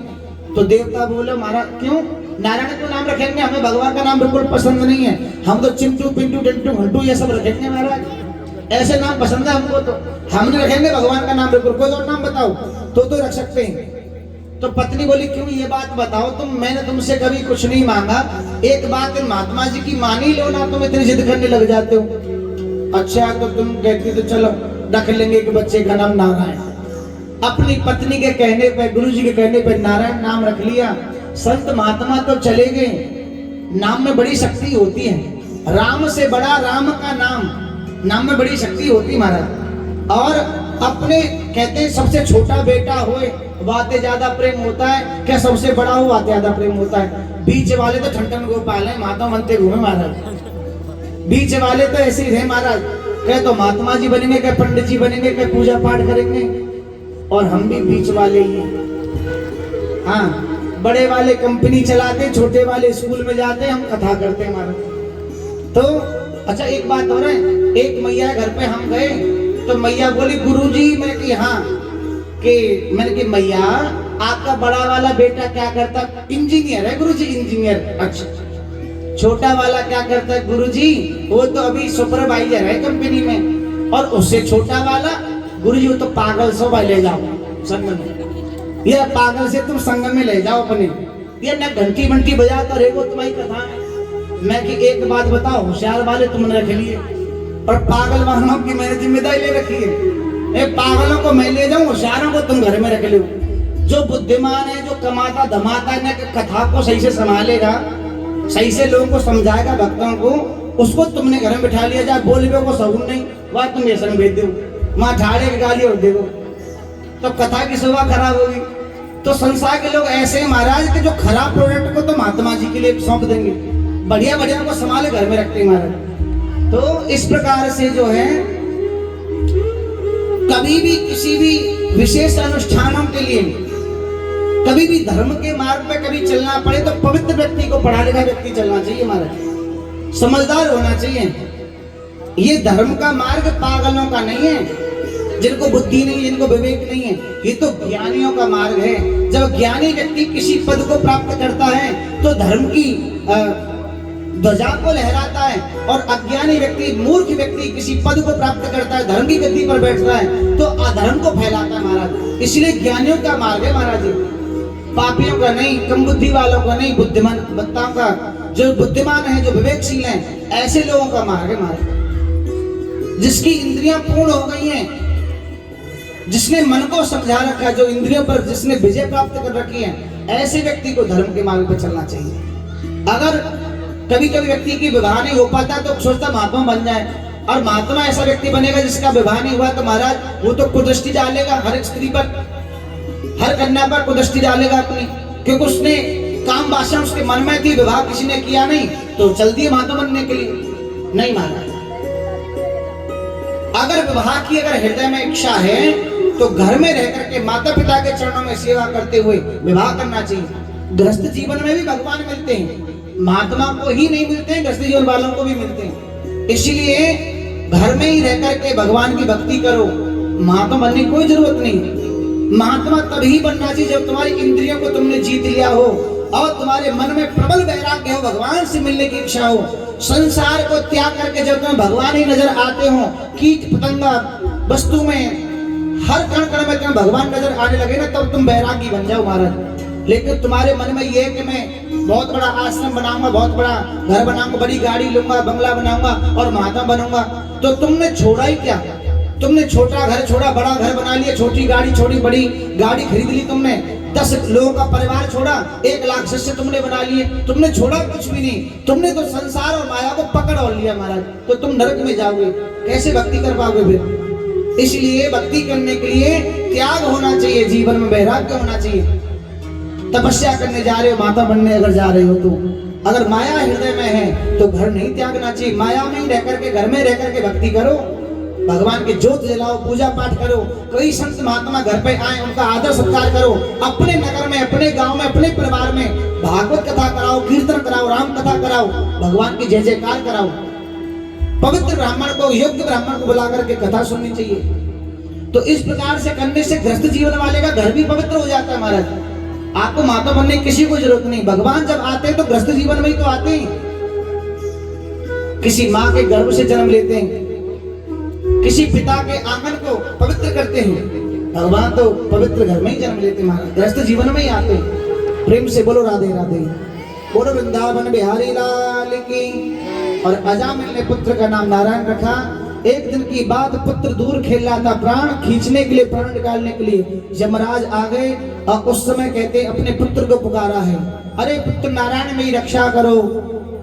S1: तो देवता बोले महाराज क्यों? नारायण को नाम रखेंगे, हमें भगवान का नाम बिल्कुल पसंद नहीं है, हम तो चिंटू पिंटू टिंटू घंटू ये सब रखेंगे महाराज, ऐसे नाम पसंद है हमको, तो हमने रखेंगे भगवान का नाम बिल्कुल, कोई और नाम बताओ तो रख सकते हैं। तो पत्नी बोली क्यों ये बात बताओ तुम, मैंने तुमसे कभी कुछ नहीं मांगा, एक बात महात्मा जी की मान ही लो ना, तुम इतनी जिद करने लग जाते हो। अच्छा तो तुम कहती तो चलो रख लेंगे कि बच्चे का नाम नारायण। अपनी पत्नी के कहने पर, गुरु जी के कहने पर नारायण नाम रख लिया। संत महात्मा तो चले गए, नाम में बड़ी शक्ति होती है, राम से बड़ा राम का नाम में बड़ी शक्ति होती महाराज। और अपने कहते हैं सबसे छोटा बेटा होए बातें ज्यादा प्रेम होता है, क्या सबसे बड़ा हो बातें ज्यादा प्रेम होता है। बीच वाले तो ठंडन गोपाल है, माता मनते घूमे महाराज, बीच वाले तो ऐसे ही रहे महाराज, कहे तो महात्मा जी बनेंगे, कहे पंडित जी बनेंगे, कहे पूजा पाठ करेंगे, और हम भी बीच वाले ही हैं। हाँ बड़े वाले कंपनी चलाते, छोटे वाले स्कूल में जाते, हम कथा करते हैं महाराज। तो अच्छा एक बात हो रहा है, एक मैया घर पे हम गए तो मैया बोली गुरुजी, मैंने कि हाँ, कि मैंने कि मैया आपका बड़ा वाला बेटा क्या करता? इंजीनियर है गुरुजी, इंजीनियर। अच्छा छोटा वाला क्या करता है गुरुजी? वो तो अभी सुपरवाइजर है कंपनी में। और उससे छोटा वाला गुरुजी वो तो पागल सो भाई ले जाओ संग में, ये पागल से तुम संग में ले जाओ अपने, ये न घंटी बंटी बजाता रहे वो तुम्हारी कथा है। मैं कि एक बात बताओ, होशियार वाले तुमने रख लिए और पागल वालों की मैंने जिम्मेदारी ले रखी है। पागलों को मैं ले जाऊं, होशियारों को तुम घर में रख लो। जो बुद्धिमान है, जो कमाता धमाता है, कथा को सही से संभालेगा, सही से लोगों को समझाएगा, भक्तों को, उसको तुमने घर में बिठा लिया। जाए बोलबे को सगुन नहीं, वह तुम ऐसा भेज दो, वहां ठाड़े की गाली और देवो, तो कथा की शोभा खराब होगी। तो संसार के लोग ऐसे महाराज के जो खराब प्रोडक्ट को तो महात्मा जी के लिए सौंप देंगे, बढ़िया बढ़िया को संभाले घर में रखते हैं महाराज। तो इस प्रकार से जो है कभी भी किसी भी विशेष अनुष्ठानों के लिए, कभी भी धर्म के मार्ग पे कभी चलना पड़े तो पवित्र व्यक्ति को, पढ़ा लिखा व्यक्ति चलना चाहिए महाराज, समझदार होना चाहिए। ये धर्म का मार्ग पागलों का नहीं है, जिनको बुद्धि नहीं है, जिनको विवेक नहीं है, ये तो ज्ञानियों का मार्ग है। जब ज्ञानी व्यक्ति किसी पद को प्राप्त करता है तो धर्म की ध्वजा को लहराता है और अज्ञानी व्यक्ति, मूर्ख व्यक्ति किसी पद को प्राप्त करता है, धर्म की गद्दी पर बैठता है तो अधर्म को फैलाता है महाराज। इसलिए ज्ञानियों का मार्ग है महाराज जी, पापियों का नहीं, कम बुद्धि वालों का नहीं, बुद्धिमान बत्ताओं का, जो बुद्धिमान है, जो विवेकशील है, ऐसे लोगों का मार्ग है महाराज। जिसकी इंद्रियां पूर्ण हो गई हैं, जिसने मन को समझा रखा है, जो इंद्रियों पर जिसने विजय प्राप्त कर रखी है, ऐसे व्यक्ति को धर्म के मार्ग पर चलना चाहिए। अगर कभी कभी व्यक्ति की विवाह नहीं हो पाता तो सोचता महात्मा बन जाए, और महात्मा ऐसा व्यक्ति बनेगा जिसका विवाह नहीं हुआ तो महाराज वो तो कुदृष्टि डालेगा हर एक स्त्री पर, हर कन्या पर कुदृष्टि डालेगा अपनी, क्योंकि उसने काम वासना उसके मन में थी, विवाह किसी ने किया नहीं तो चल दिए महात्मा बनने के लिए। नहीं महाराज, अगर विवाह की अगर हृदय में इच्छा है तो घर में रह करके माता पिता के चरणों में सेवा करते हुए विवाह करना चाहिए। गृहस्थ जीवन में भी भगवान मिलते हैं, महात्मा को ही नहीं मिलते हैं, गृहस्थ जीवन वालों को भी मिलते हैं। इसलिए घर में ही रह करके भगवान की भक्ति करो, महात्मा बनने की कोई जरूरत नहीं। महात्मा तभी बनना चाहिए जब तुम्हारी इंद्रियों को तुमने जीत लिया हो और तुम्हारे मन में प्रबल वैराग्य हो, भगवान से मिलने की इच्छा हो, संसार को त्याग करके जब तुम्हें भगवान ही नजर आते हो, कीट पतंगा वस्तु में हर कण कण में तुम्हें भगवान नजर आने लगे ना, तब तुम वैरागी बन जाओ महाराज। लेकिन तुम्हारे मन में ये है कि मैं बहुत बड़ा आश्रम बनाऊंगा, बहुत बड़ा घर बनाऊंगा, बड़ी गाड़ी लूंगा, बंगला बनाऊंगा और महात्मा बनूंगा, तो तुमने छोड़ा ही क्या? तुमने छोटा घर छोड़ा, बड़ा घर बना लिया, छोटी गाड़ी छोड़ी, बड़ी गाड़ी खरीद ली तुमने, 10 लोगों का परिवार छोड़ा, 1 लाख शिष्य तुमने बना लिए, तुमने छोड़ा कुछ भी नहीं, तुमने तो संसार और माया को पकड़ और लिया महाराज, तो तुम नरक में जाओगे, कैसे भक्ति कर पाओगे फिर? इसलिए भक्ति करने के लिए त्याग होना चाहिए, जीवन में वैराग्य होना चाहिए। तपस्या करने जा रहे हो, माता बनने अगर जा रहे हो तो अगर माया हृदय में है तो घर नहीं त्यागना चाहिए, माया में ही रह करके, घर में रह करके भक्ति करो, भगवान की ज्योत जलाओ, पूजा पाठ करो। कई संत महात्मा घर पे आए, उनका आदर सत्कार करो, अपने नगर में, अपने गांव में, अपने परिवार में भागवत कथा कराओ, कीर्तन कराओ, राम कथा कराओ, भगवान की जय जयकार कराओ। पवित्र ब्राह्मण को, योग्य ब्राह्मण को बुला करके कथा सुननी चाहिए। तो इस प्रकार से करने से गृहस्थ जीवन वाले का घर भी पवित्र हो जाता है महाराज। आपको माता बनने की किसी को जरूरत नहीं, भगवान जब आते हैं तो गृहस्थ जीवन में ही तो आते हैं। किसी माँ के गर्भ से जन्म लेते हैं, किसी पिता के आंगन को पवित्र करते हैं, भगवान तो पवित्र घर में ही जन्म लेते हैं महाराज, गृहस्थ जीवन में ही आते हैं। प्रेम से बोलो राधे राधे, बोलो वृंदावन बिहारी लाल की। और अजामिल ने पुत्र का नाम नारायण रखा। एक दिन की बात, पुत्र दूर खेल रहा था, प्राण खींचने के लिए, प्राण निकालने के लिए यमराज आ गए और उस समय कहते अपने पुत्र को पुकारा है, अरे पुत्र नारायण मेरी रक्षा करो,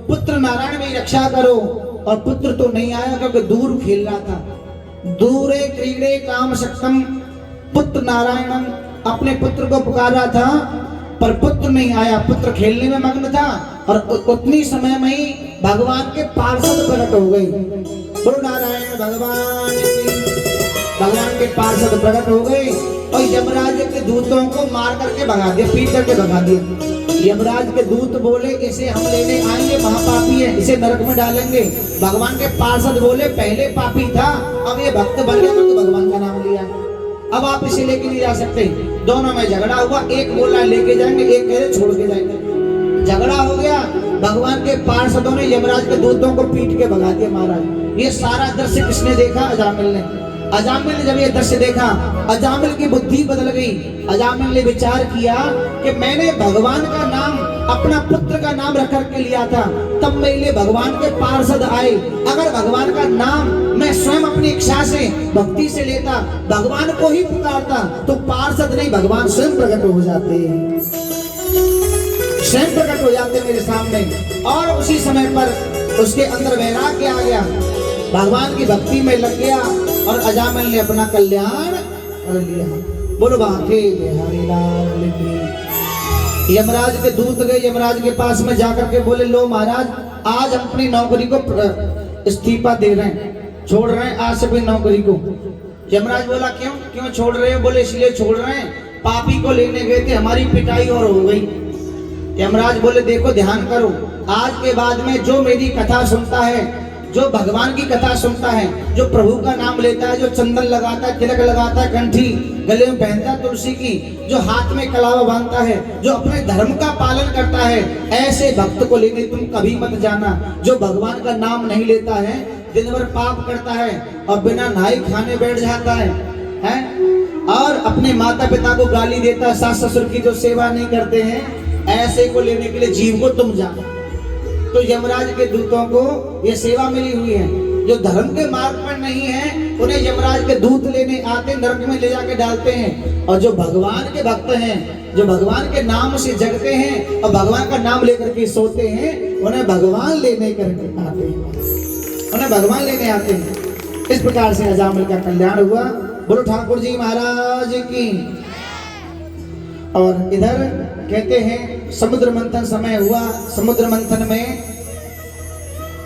S1: पुत्र नारायण मेरी रक्षा करो। और पुत्र तो नहीं आया क्योंकि दूर खेल रहा था। दूरे क्रीड़े काम शक्तम, पुत्र नारायणम, अपने पुत्र को पुकारा था पर पुत्र नहीं आया, पुत्र खेलने में मग्न था। और उतनी समय में ही भगवान के पार्षद प्रकट हो गए। बोलो नारायण भगवान की, भगवान के पार्षद प्रकट हो गए और यमराज के दूतों को मार करके भगा दिया, पीट करके भगा दिया। यमराज के दूत बोले इसे हम लेने आएंगे, महापापी है, इसे नरक में डालेंगे। भगवान के पार्षद बोले पहले पापी था, अब ये भक्त बन गया तो भगवान का नाम लिया, अब आप इसे लेके नहीं जा सकते। दोनों में झगड़ा हुआ, एक बोला लेके जाएंगे, एक कह रहे छोड़ के जाएंगे। झगड़ा हो गया, भगवान के पार्षदों ने यमराज के दूतों को पीट के भगा दिया महाराज। ये सारा दृश्य किसने देखा? अजामिल ने। अजामिल ने जब ये दृश्य देखा, अजामिल की बुद्धि बदल गई। अजामिल ने विचार किया कि मैंने भगवान का नाम अपना पुत्र का नाम रख करके लिया था, तब मेरे लिए भगवान के पार्षद आए। अगर भगवान का नाम मैं स्वयं अपनी इच्छा से, भक्ति से लेता, भगवान को ही पुकारता, तो पार्षद नहीं भगवान स्वयं प्रकट हो जाते, स्वयं प्रकट हो जाते मेरे सामने। और उसी समय पर उसके अंदर वैराग्य आ गया, भगवान की भक्ति में लग गया और अजामिल ने अपना कल्याण कर लिया। बोलो बांके बिहारी लाल की। यमराज के दूत गए यमराज के पास में जाकर के बोले, लो महाराज, आज हम अपनी नौकरी को इस्तीफा दे रहे हैं, छोड़ रहे हैं आज से अपनी नौकरी को। यमराज बोला क्यों क्यों छोड़ रहे हो? बोले इसलिए छोड़ रहे हैं, पापी को लेने गए थे, हमारी पिटाई और हो गई। यमराज बोले देखो ध्यान करो, आज के बाद में जो मेरी कथा सुनता है, जो भगवान की कथा सुनता है, जो प्रभु का नाम लेता है, जो चंदन लगाता है, तिलक लगाता है, कंठी गले में पहनता है तुलसी की, जो हाथ में कलावा बांधता है, जो अपने धर्म का पालन करता है, ऐसे भक्त को लेने तुम कभी मत जाना। जो भगवान का नाम नहीं लेता है, दिन भर पाप करता है और बिना नहाए खाने बैठ जाता है, और अपने माता पिता को गाली देता है, सास ससुर की जो सेवा नहीं करते हैं, ऐसे को लेने के लिए जीव को तुम जानो। तो यमराज के दूतों को ये सेवा मिली हुई है। जो धर्म के मार्ग पर नहीं है, उन्हें यमराज के दूत लेने आते, नरक में ले जाके डालते हैं। और जो भगवान के भक्त हैं, जो भगवान के नाम से जगते हैं और भगवान का नाम लेकर के सोते हैं, उन्हें भगवान लेने करके आते हैं, उन्हें भगवान लेने आते हैं। इस प्रकार से अजामिल का कल्याण हुआ। बोलो ठाकुर जी महाराज की। और इधर कहते हैं समुद्र मंथन समय हुआ। समुद्र मंथन में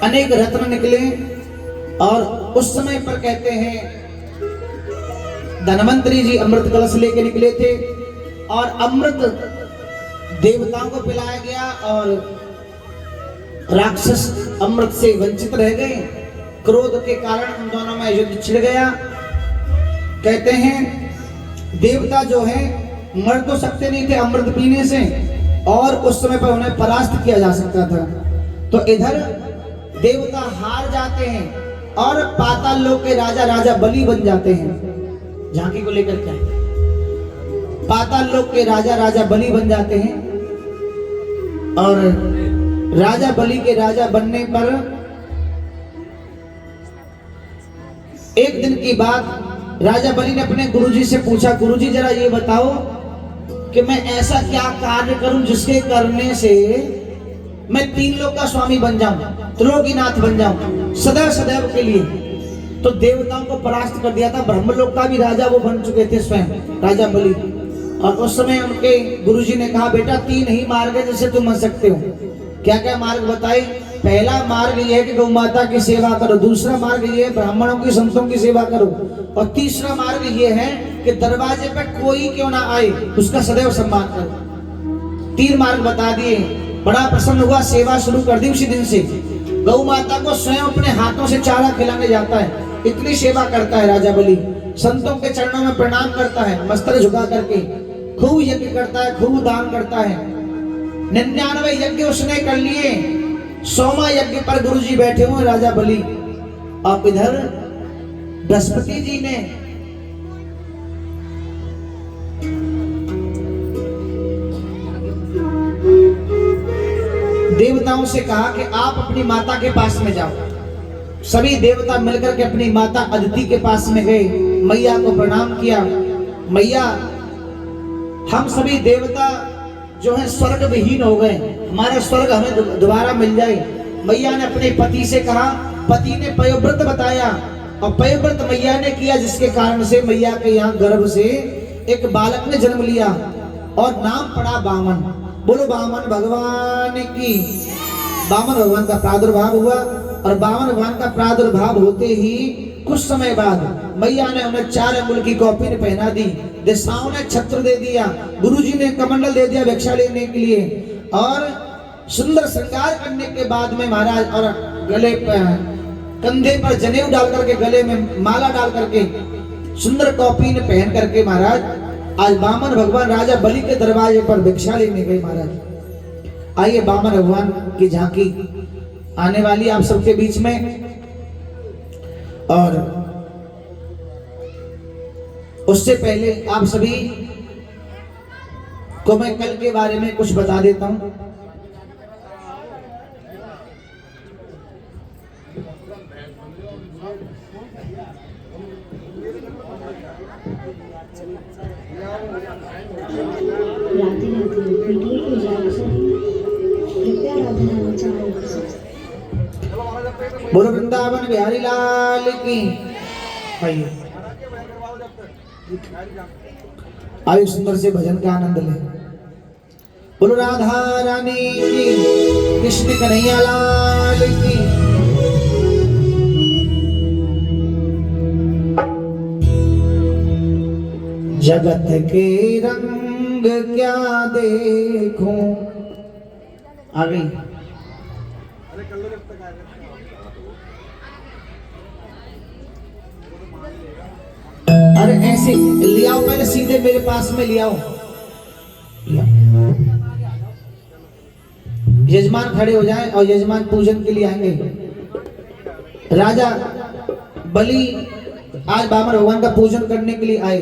S1: अनेक रत्न निकले और उस समय पर कहते हैं धनवंतरी जी अमृत कलश लेके निकले थे और अमृत देवताओं को पिलाया गया और राक्षस अमृत से वंचित रह गए। क्रोध के कारण उन दोनों में युद्ध छिड़ गया। कहते हैं देवता जो है मर तो सकते नहीं थे अमृत पीने से, और उस समय पर उन्हें परास्त किया जा सकता था। तो इधर देवता हार जाते हैं और पाताल लोक के राजा राजा बलि बन जाते हैं। झांकी को लेकर क्या, पाताल लोक के राजा राजा बलि बन जाते हैं। और राजा बलि के राजा बनने पर एक दिन की बात राजा बलि ने अपने गुरुजी से पूछा, गुरुजी जरा ये बताओ कि मैं ऐसा क्या कार्य करूं जिसके करने से मैं तीन लोक का स्वामी बन जाऊं, त्रिलोकीनाथ बन जाऊं सदैव सदैव के लिए। तो देवताओं को परास्त कर दिया था। ब्रह्मलोक का भी राजा वो बन चुके थे स्वयं राजा बलि। और उस समय उनके गुरुजी ने कहा बेटा तीन ही मार्ग है जिससे तुम बन सकते हो। क्या क्या मार्ग बताए? पहला मार्ग यह है कि गौ माता की सेवा करो, दूसरा मार्ग यह है ब्राह्मणों की संतों की सेवा करो, और तीसरा मार्ग यह है कि दरवाजे पर कोई क्यों ना आए उसका सदैव सम्मान करो। तीन मार्ग बता दिए। बड़ा प्रसन्न हुआ, सेवा शुरू कर दी उसी दिन से। गौ माता को स्वयं अपने हाथों से चारा खिलाने जाता है, इतनी सेवा करता है राजा बलि। संतों के चरणों में प्रणाम करता है मस्तक झुका करके, खूब यज्ञ करता है, खूब दान करता है। 99 यज्ञ उसने कर लिए। 100वां यज्ञ पर गुरुजी बैठे हुए राजा बलि। अब इधर बृहस्पति जी ने देवताओं से कहा कि आप अपनी माता के पास में जाओ। सभी देवता मिलकर के अपनी माता अदिति के पास में गए, मैया को प्रणाम किया। मैया हम सभी देवता जो है स्वर्ग विहीन हो गए, हमारा स्वर्ग हमें दोबारा मिल जाए। मैया ने अपने पति से कहा, पति ने पयोव्रत बताया और पयोव्रत मैया ने किया, जिसके कारण से मैया के यहाँ गर्भ से एक बालक ने जन्म लिया और नाम पड़ा वामन। बोलो वामन भगवान की। वामन भगवान का प्रादुर्भाव हुआ और वामन भगवान का प्रादुर्भाव होते ही कुछ समय बाद मैया ने उन्हें 4 अंगुल की कौपीन पहना दी, दिशाओं ने छत्र दे दिया, गुरुजी ने कमंडल दे दिया भिक्षा लेने के लिए, और सुंदर श्रृंगार करने के बाद में महाराज और गले कंधे पर जनेऊ डाल करके, गले में माला डाल करके, सुंदर कौपीन पहन करके महाराज आज वामन भगवान राजा बलि के दरवाजे पर भिक्षा लेने गए। महाराज आइए वामन भगवान की झांकी आने वाली आप सबके बीच में। और उससे पहले आप सभी को मैं कल के बारे में कुछ बता देता हूं। बोलो वृंदावन बिहारी लाल की। आयु सुंदर से भजन का आनंद ले। बोलो राधा रानी की, कृष्ण कन्हैया लाल की। जगत के रंग क्या देखूं, आ गई। ऐसे ले आओ, पहले सीधे मेरे पास में ले आओ। यजमान खड़े हो जाएं और यजमान पूजन के लिए आएंगे। राजा बलि आज बामन भगवान का पूजन करने के लिए आए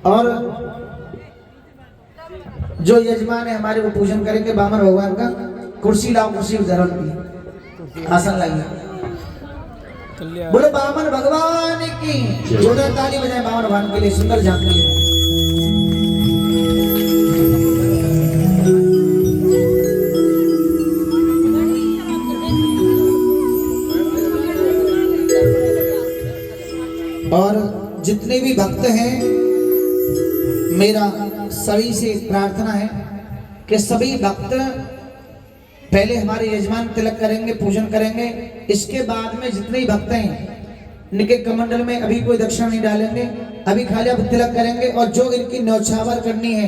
S1: और जो यजमान है हमारे वो पूजन करेंगे बामन भगवान का। कुर्सी लाओ, कुर्सी उधर की आसन लाइए। बोलो बामन भगवान की, जोरदार ताली बजाएं बामन भगवान के लिए, सुंदर झांकी है। और जितने भी भक्त हैं, मेरा सभी से प्रार्थना है कि सभी भक्त पहले हमारे यजमान तिलक करेंगे, पूजन करेंगे। इसके बाद में जितने ही भक्त हैं इनके कमंडल में अभी कोई दक्षिणा नहीं डालेंगे, अभी खाली आप तिलक करेंगे। और जो इनकी न्यौछावर करनी है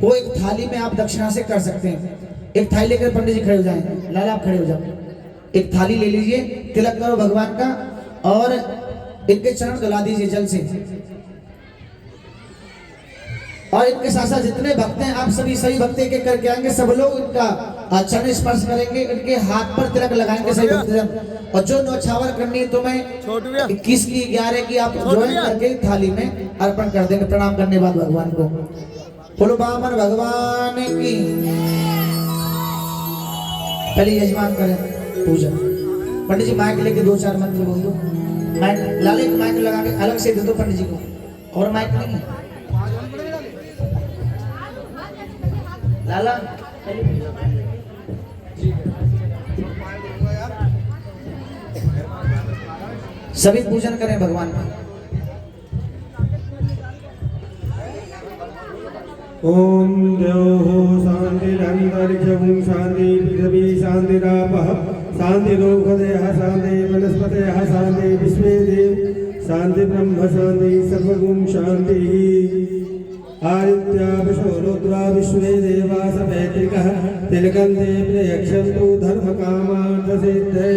S1: वो एक थाली में आप दक्षिणा से कर सकते हैं। एक थाली लेकर पंडित जी खड़े हो जाएं, लाला आप खड़े हो जाओ, एक थाली ले लीजिए, तिलक करो भगवान का और इनके चरण धुला दीजिए जल से। और इनके साथ साथ जितने भक्त हैं आप सभी भक्त एक एक करके आएंगे, सब लोग इनका चरण स्पर्श करेंगे, इनके हाथ पर तिलक लगाएंगे सभी भक्तजन। और जो न्यौछावर करनी है तुम्हें 21 की 11 की आप ज्वाइन करके थाली में अर्पण कर देंगे प्रणाम करने के बाद भगवान को। बोलो बामन भगवान की। पहले यजमान करें पूजा। पंडित जी माइक लेके 2-4 मंत्र बोल दो। माइक लाले को माइक लगा के अलग से दे दो पंडित जी को, और माइक नहीं है लाला। सभी पूजन करें भगवान का।
S2: ओम द्यौः शान्तिरन्तरिक्षं शान्ति पृथिवी शान्तिरापः शान्तिरोषधयः शान्ति वनस्पतयः शान्ति विश्वे देव शान्ति ब्रह्म शान्ति सर्वगुण शान्तिः। आदित्या विश्व रुद्रा विश्वे देवा सपैतृकः तिलकन्ते प्रयक्षन्तु धर्मकामार्थसिद्धये।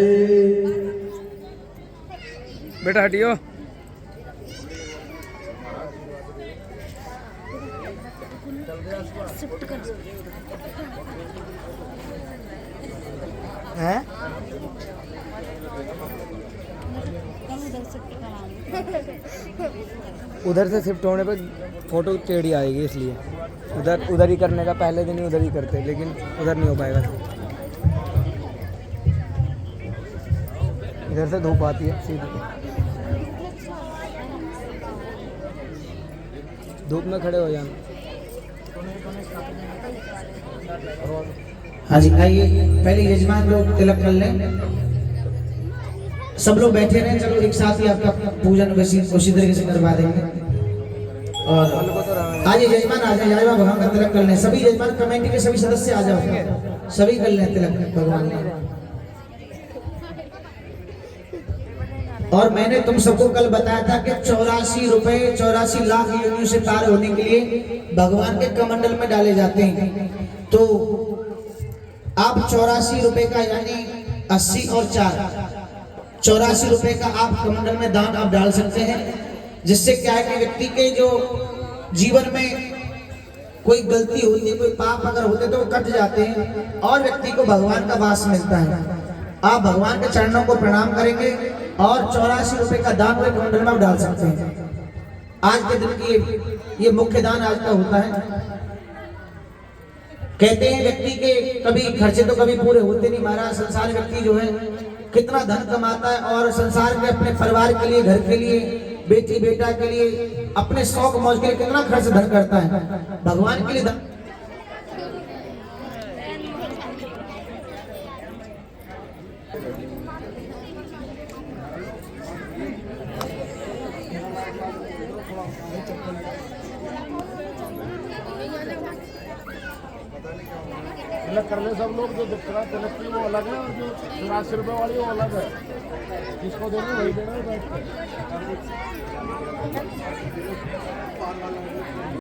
S3: बेटा हटियो। हैं? उधर से शिफ्ट होने पे फोटो टेढ़ी आएगी, इसलिए उधर ही करने का, पहले दिन ही उधर ही करते, लेकिन उधर नहीं हो पाएगा। इधर से धूप आती है सीधी, धूप में खड़े हो जाना।
S1: हाँ जी आइए, पहले यजमान लोग तिलक कर लें। सब लोग बैठे रहे, चलो एक साथ ही आपका पूजन उसी तरीके से करवा देंगे। और आज यजमान आ जाए भगवान का तिलक कर लें। सभी यजमान कमेटी के सभी सदस्य आ जाओ, सभी कर लें तिलक भगवान का। और मैंने तुम सबको कल बताया था कि 84 लाख योनियों से पार होने के लिए भगवान के कमंडल में डाले जाते हैं। तो आप 84 रुपए का, यानी 80 और 4 84 रुपए का आप कमंडल में दान आप डाल सकते हैं। जिससे क्या है कि व्यक्ति के जो जीवन में कोई गलती होती है, कोई पाप अगर होते तो वो कट जाते हैं और व्यक्ति को भगवान का वास मिलता है। आप भगवान के चरणों को प्रणाम करेंगे और 84 रुपए का दान वे कमंडल में डाल सकते हैं। आज के दिन की ये मुख्य दान आज का होता है। कहते हैं व्यक्ति के कभी खर्चे तो कभी पूरे होते नहीं महाराज। संसार व्यक्ति जो है कितना धन कमाता है और संसार के अपने परिवार के लिए, घर के लिए, बेटी बेटा के लिए, अपने शौक मौज के लिए कितना खर्च धन करता है। भगवान के लिए धन
S4: तिलक कर ले सब लोग। जो दक्षिणा तिलक की वो अलग है और जो 84 रुपये वाली वो अलग है। जिसको देंगे वही देना है।